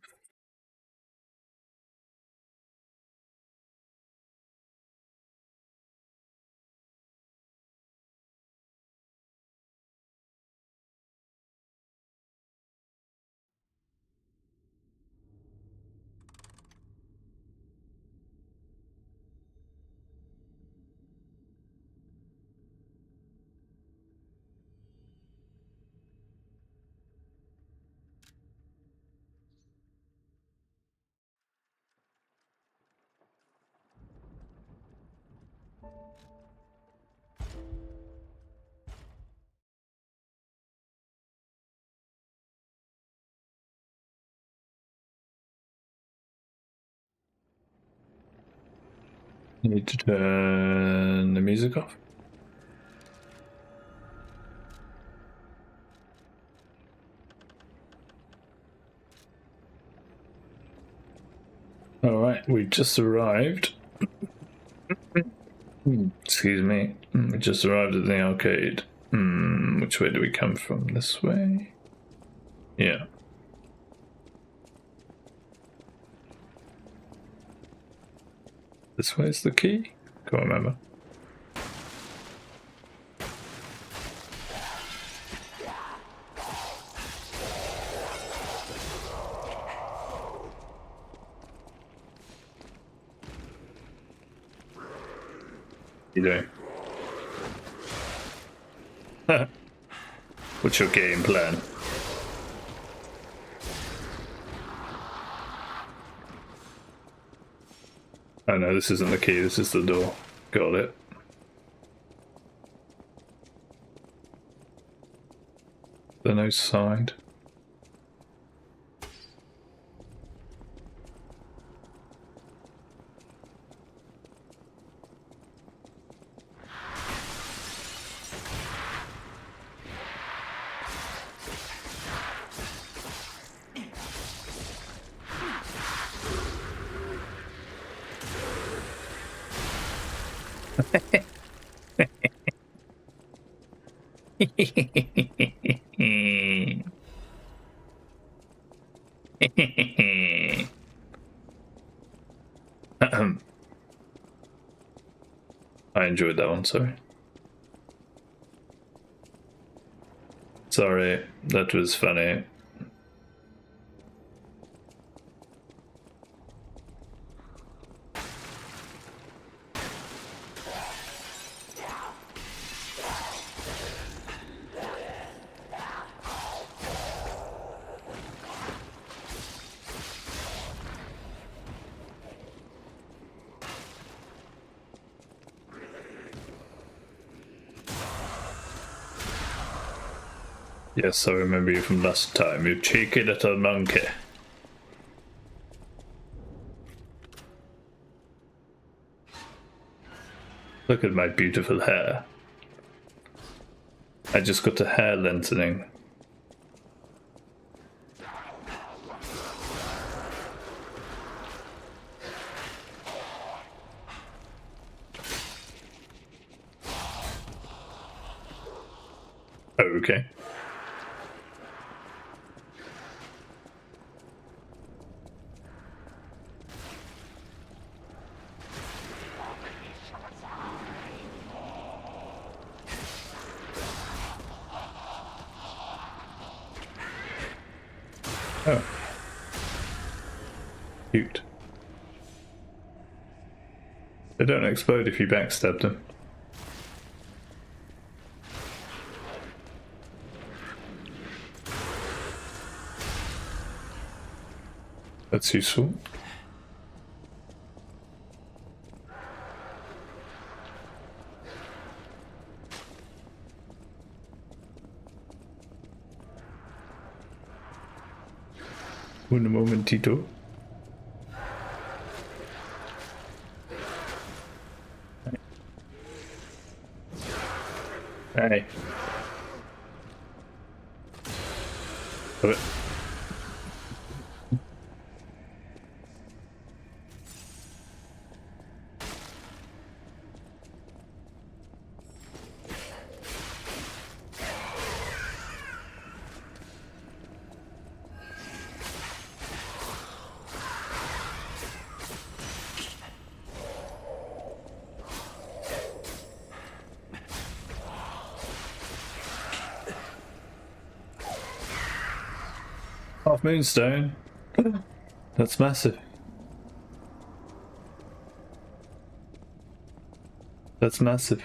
Need to turn the music off. Alright, we just arrived. Excuse me. We just arrived at the arcade. Which way do we come from? This way? Yeah. This way's the key? Can't remember. You doing? What's your game plan? Oh no, this isn't the key, this is the door. Got it. The no side. I enjoyed that one, sorry. Sorry, that was funny. Yes, I remember you from last time, you cheeky little monkey. Look at my beautiful hair. I just got a hair lengthening. Okay. Oh. Cute. They don't explode if you backstab them. That's useful. Un momentito. Hey. Love it. Moonstone. That's massive. That's massive.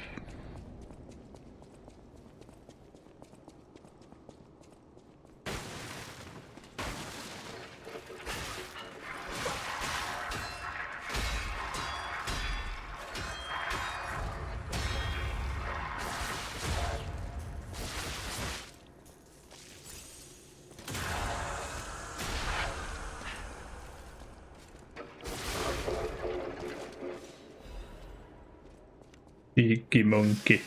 Cheeky monkey.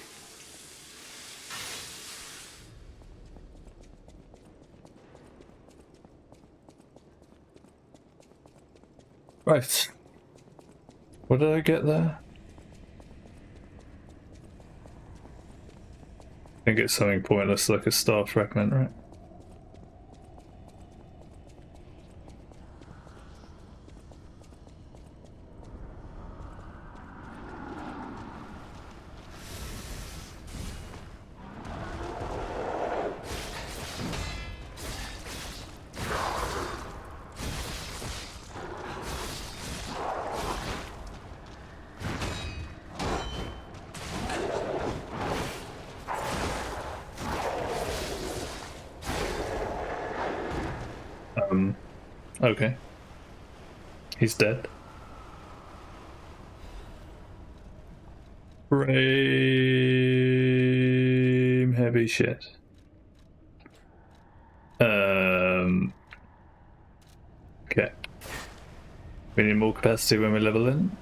Right. What did I get there? I think it's something pointless like a star fragment, right? Okay. He's dead. Frame heavy shit. Okay. We need more capacity when we level in.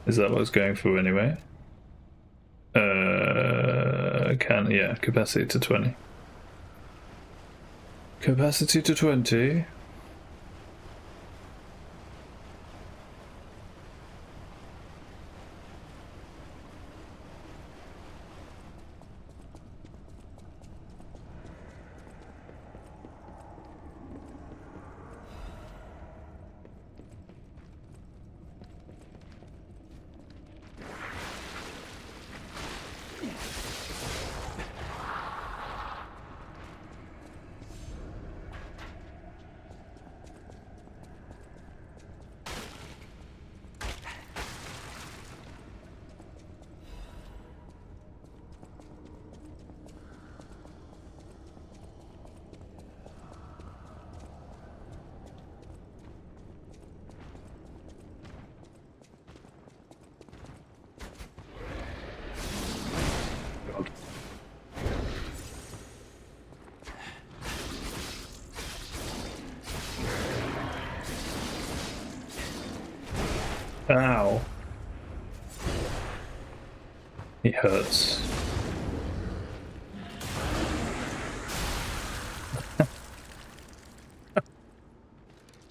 Is that what I was going for anyway? Yeah, capacity to 20. Capacity to 20. Ow. He hurts.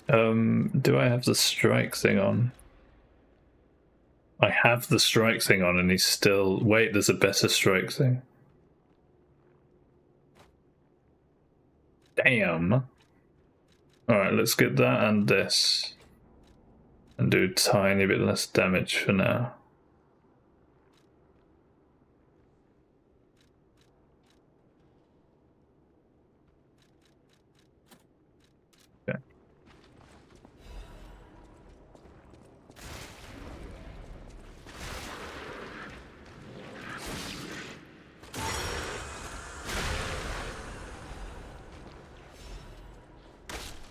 Do I have the strike thing on? I have the strike thing on and he's still... Wait, there's a better strike thing. Damn. Alright, let's get that and this. And do a tiny bit less damage for now. Okay.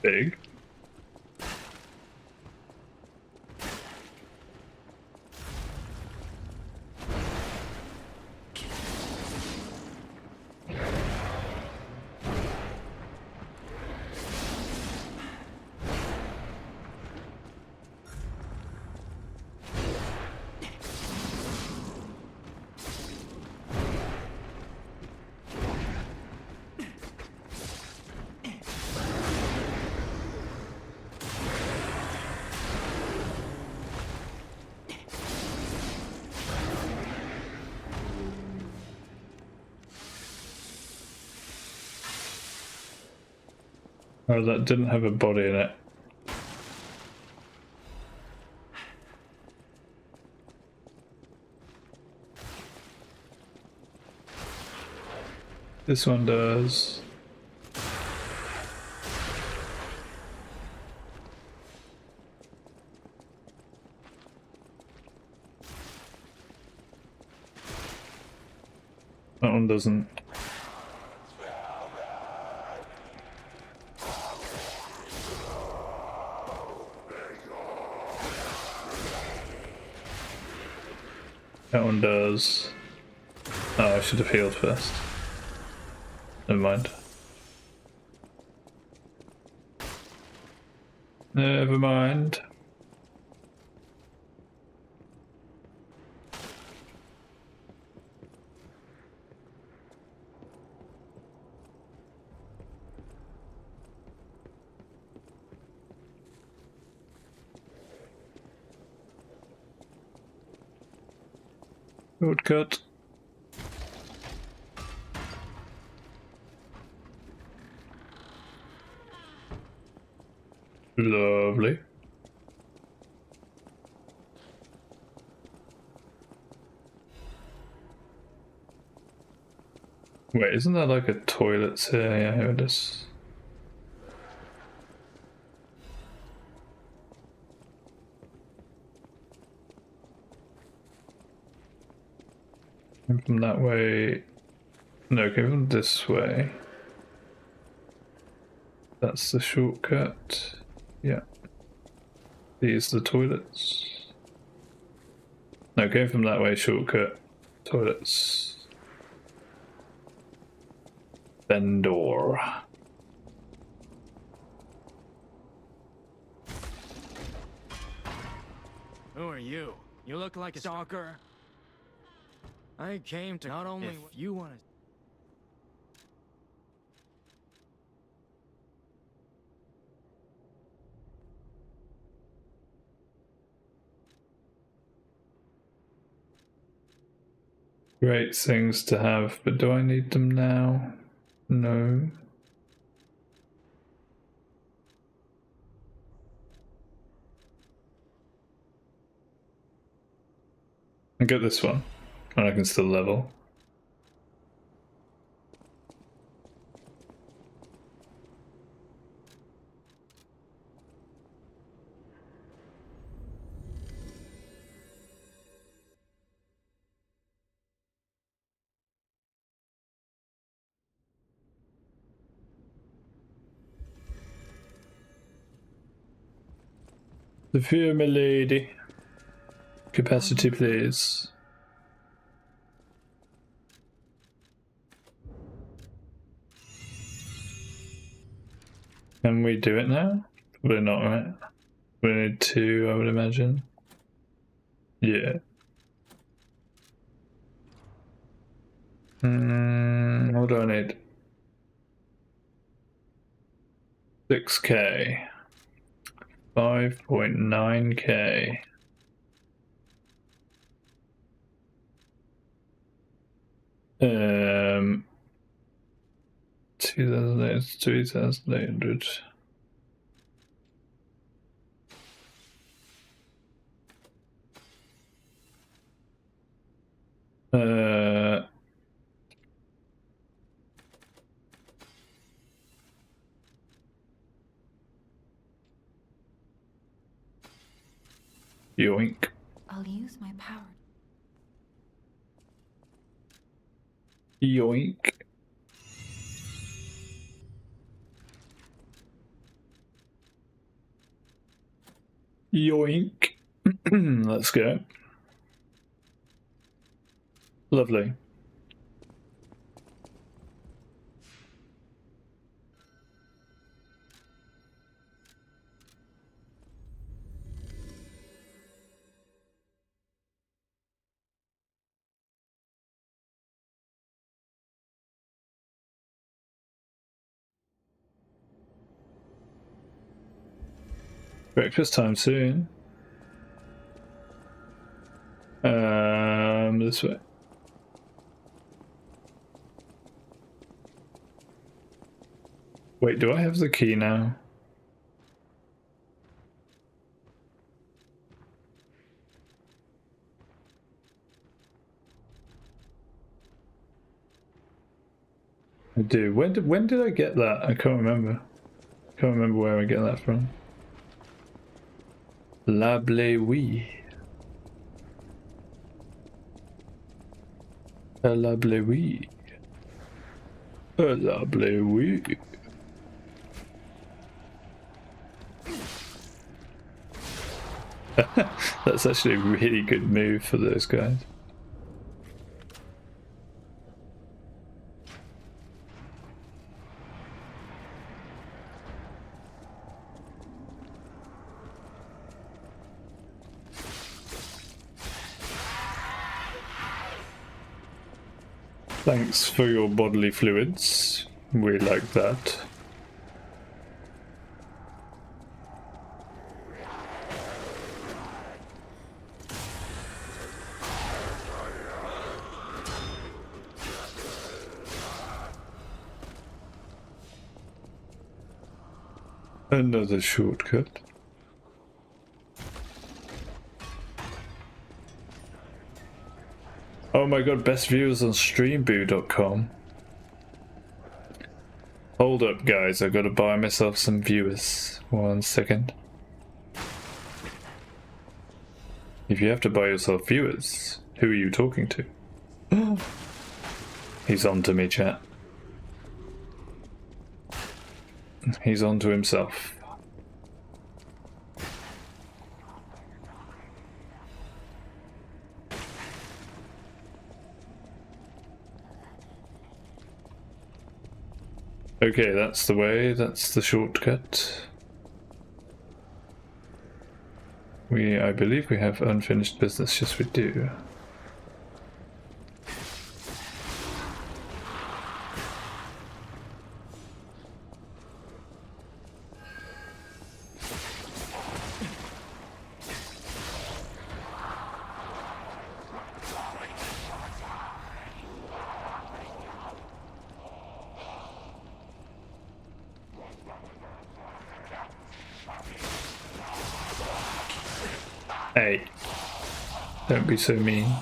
Big. Oh, that didn't have a body in it. This one does. That one doesn't. That one does. Oh, I should have healed first. Never mind. Never mind. Shortcut. Lovely. Wait, isn't that like a toilet here? Yeah, here it is. Came from that way. No, came from this way. That's the shortcut. Yeah. These are the toilets. No, came from that way, shortcut. Toilets. Then door. Who are you? You look like a stalker. I came to not only if you want to. Great things to have, but do I need them now? No. I get this one, and I can still level. The fear, my lady. Capacity, please. Can we do it now? Probably not, right? We need two, I would imagine. Yeah. What do I need? 6k. 5.9k. 2,800, 3,800. Yoink. I'll use my power. Yoink. Yoink. Let's go. Lovely. Breakfast time soon. This way. Wait, do I have the key now? I do. When did I get that? I can't remember. Can't remember where I get that from. oui. A lovely wee. A lovely wee. That's actually a really good move for those guys. Thanks for your bodily fluids. We like that. Another shortcut. Oh my god, best viewers on streamboo.com. Hold up guys, I've got to buy myself some viewers. 1 second. If you have to buy yourself viewers, who are you talking to? He's on to me, chat. He's on to himself. Okay, that's the way, that's the shortcut. I believe we have unfinished business, yes we do. Hey, don't be so mean.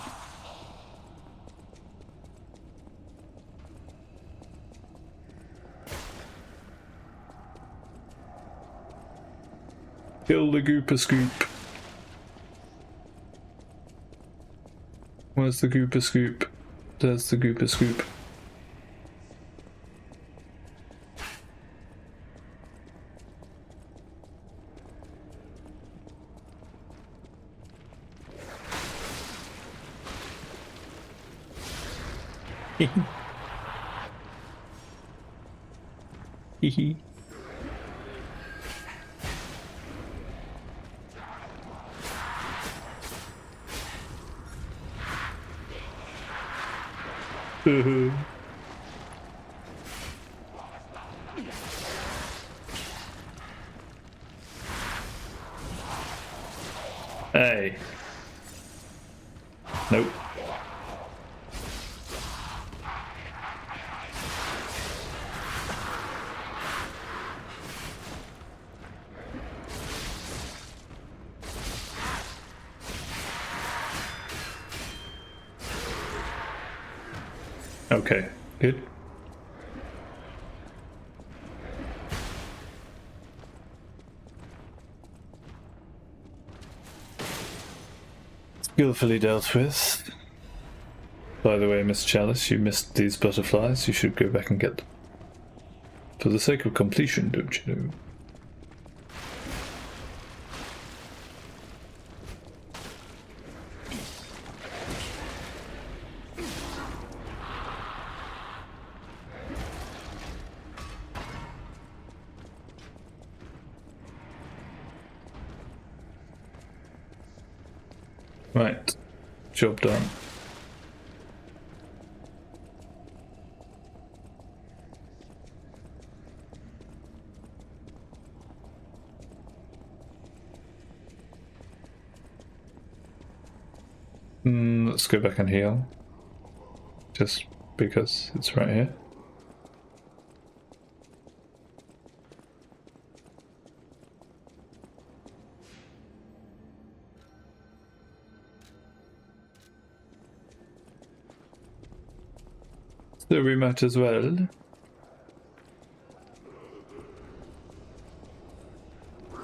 Kill the Gooper Scoop. Where's the Gooper Scoop? There's the Gooper Scoop. Hee Hey. Nope. Okay, good. Skillfully dealt with. By the way, Miss Chalice, you missed these butterflies. You should go back and get them. For the sake of completion, don't you know? Right, job done. Let's go back and heal. Just because it's right here. So we might as well.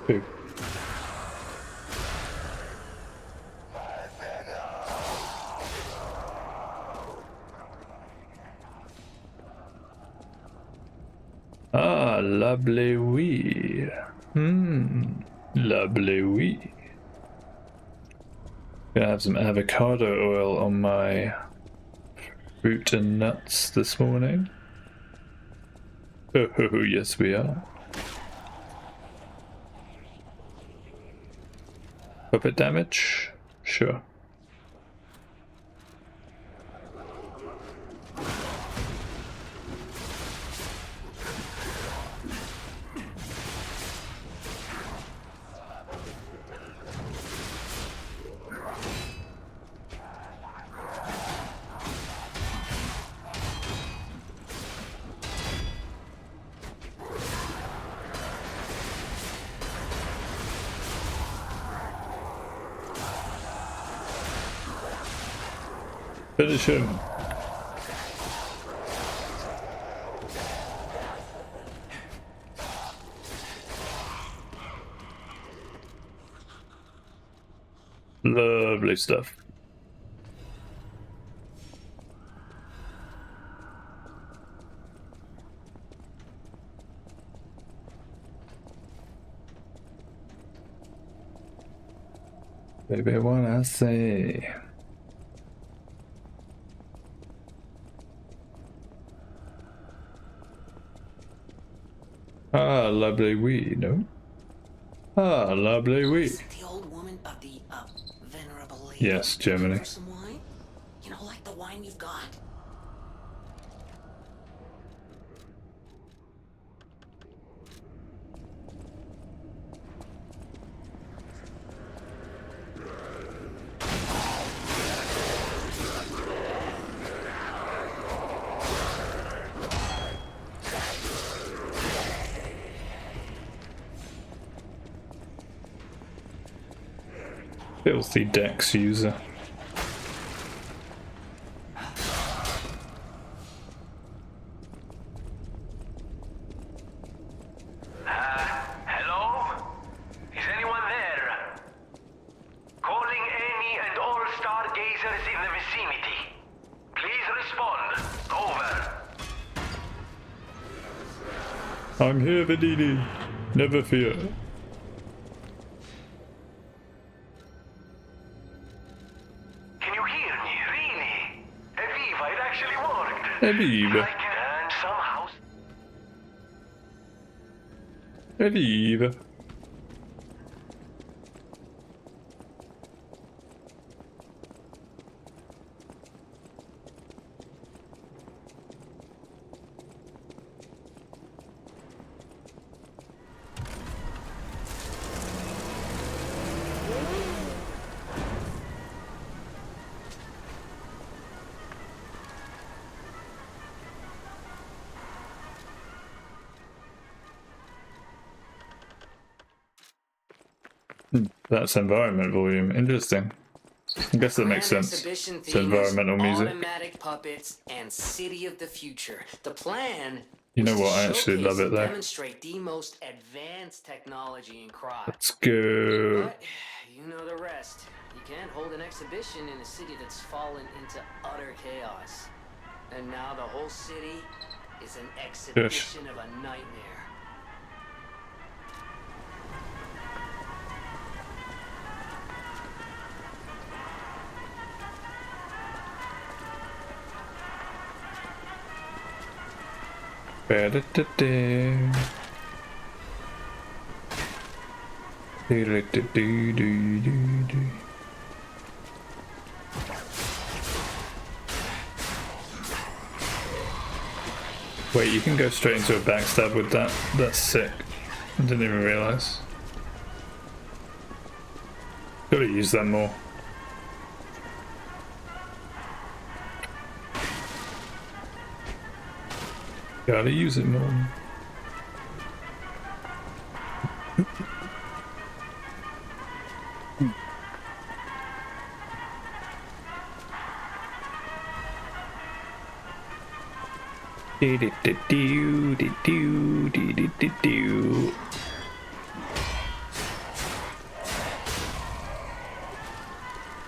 Ooh. Lovely wee. Lovely wee. Gonna have some avocado oil on my fruit and nuts this morning. Oh, yes we are. Puppet damage? Sure. Finish him. Lovely stuff. Baby, what I say. Ah, lovely wee, no? Ah, lovely wee. Is it the old woman of the venerable lady? Yes, Germany. For some wine? You know, like the wine you've got. Filthy Dex user. Hello? Is anyone there? Calling any and all stargazers in the vicinity. Please respond. Over. I'm here, Vidini. Never fear. Can you hear me? Really? Eviva, it actually worked. Eviva. And somehow... Eviva. That's environment volume. Interesting. I guess that makes Grand sense. exhibition It's theme is environmental music. Automatic puppets and City of the Future. The plan. You know was to what? I actually showcase love it and though. Demonstrate the most advanced technology in crime. Let's go. But you know the rest. You can't hold an exhibition in a city that's fallen into utter chaos. And now the whole city is an exhibition of a nightmare. Wait, you can go straight into a backstab with that? That's sick. I didn't even realize. Gotta use that more. Gotta use it more.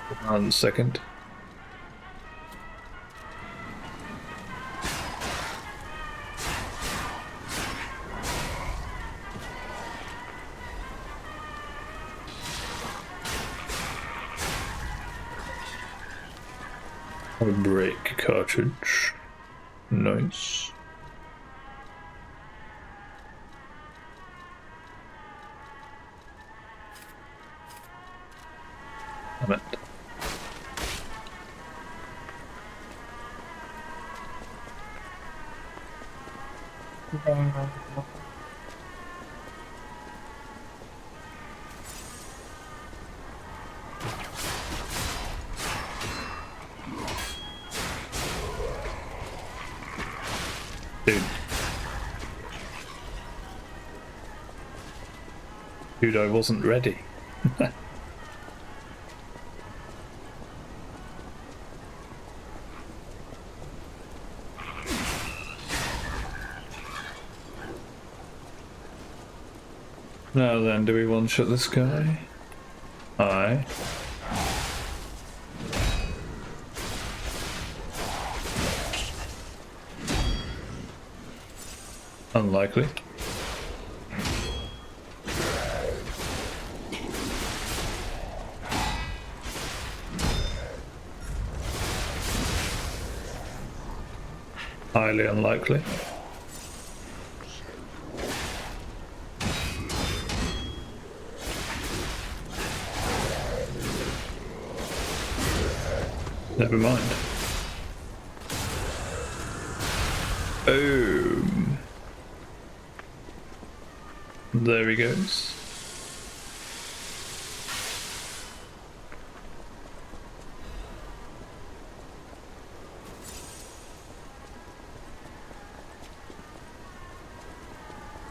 Hold on a second. A break cartridge. Nice. Damn it. Dude, I wasn't ready. Now then, do we one-shot this guy? Aye. Unlikely. Highly unlikely. Never mind. Boom. There he goes.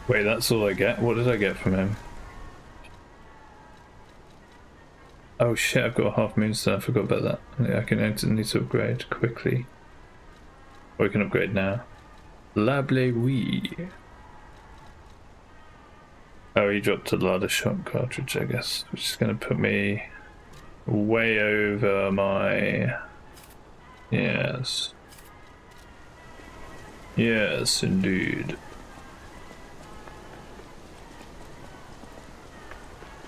Wait, that's all I get? What did I get from him? Oh shit, I've got a half moonstone, I forgot about that. Yeah, I need to upgrade quickly. Or I can upgrade now. Lable oui. Oh, he dropped a ladder shot cartridge, I guess, which is going to put me way over my... Yes. Yes, indeed.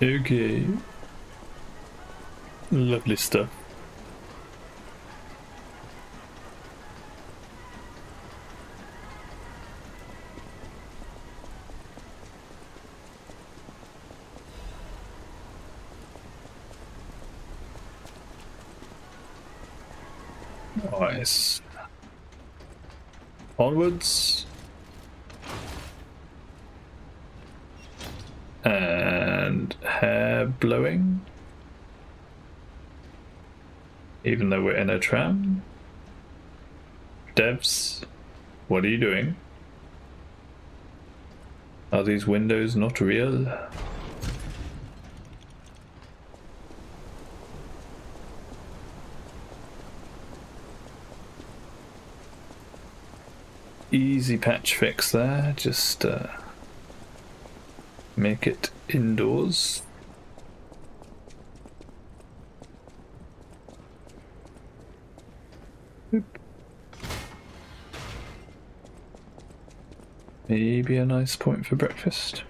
Okay. Lovely stuff. Nice. Onwards. And hair blowing. Even though we're in a tram. Devs, what are you doing? Are these windows not real? Easy patch fix there, just make it indoors. Oop. Maybe a nice point for breakfast.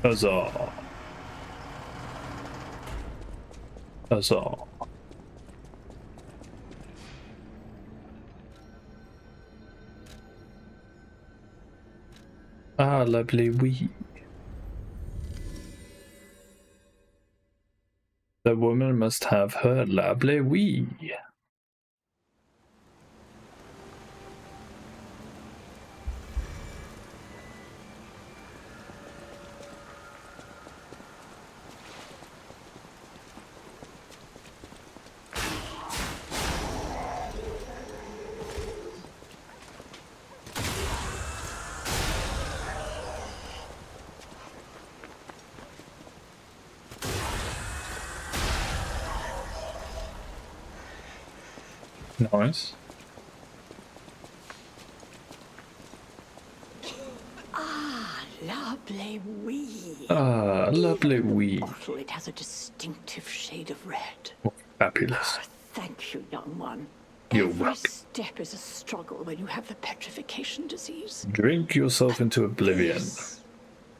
Huzzah. Huzzah. Ah, lovely wee. The woman must have her lovely wee. Nice. Ah, lovely. lovely wee. Ah, lovely wee. Bottle, it has a distinctive shade of red. Fabulous. Thank you, young one. You're Every welcome. step is a struggle when you have the petrification disease. Drink yourself into oblivion.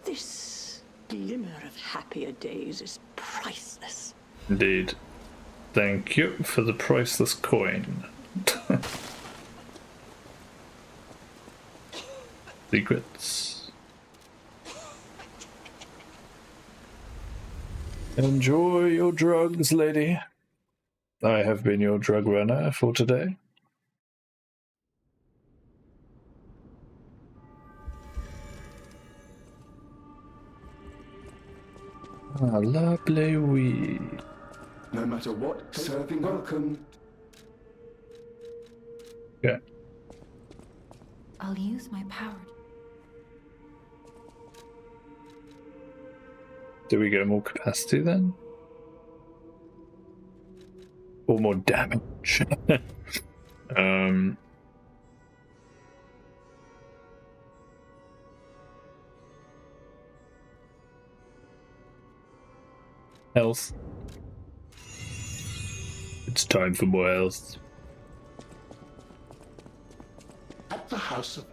This glimmer of happier days is priceless. Indeed. Thank you for the priceless coin. Secrets. Enjoy your drugs, lady. I have been your drug runner for today. Ah, lovely weed. No matter what, serving welcome. Okay. I'll use my power. Do we get more capacity then? Or more damage? Health. It's time for more health. At the house of...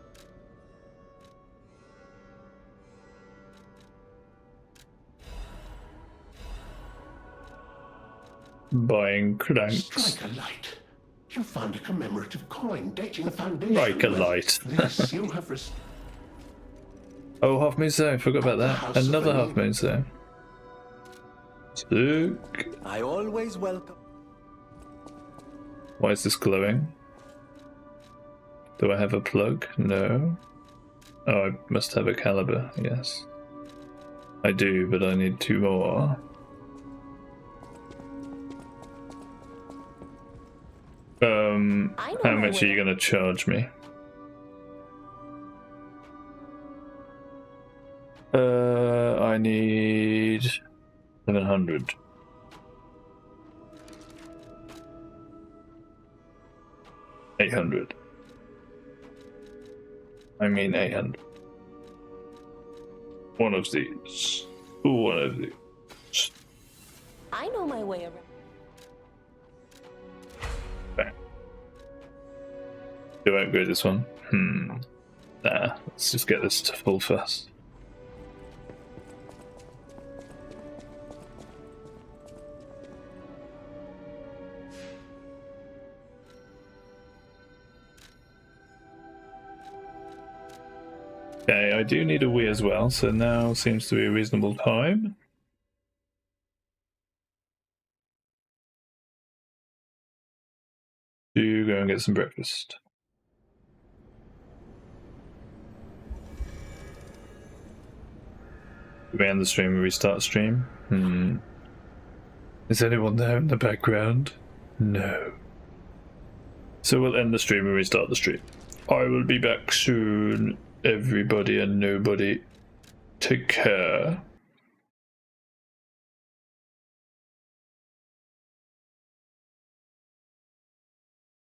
Buying cranks. Strike a light. You found a commemorative coin dating the Foundation. Strike a light. This you'll have Oh, half moon zone. Forgot about that. Another half moon zone. Sick. I always welcome. Why is this glowing? Do I have a plug? No. Oh, I must have a caliber. Yes. I do, but I need 2 more. How much are you going to charge me? I need 700. $800. I mean 800. One of these. One of these. I know my way around. Okay. Do I upgrade this one? Nah, let's just get this to full first. Okay, I do need a Wii as well, so now seems to be a reasonable time. To go and get some breakfast. Do we end the stream and restart stream? Is anyone there in the background? No. So we'll end the stream and restart the stream. I will be back soon. Everybody and nobody, take care.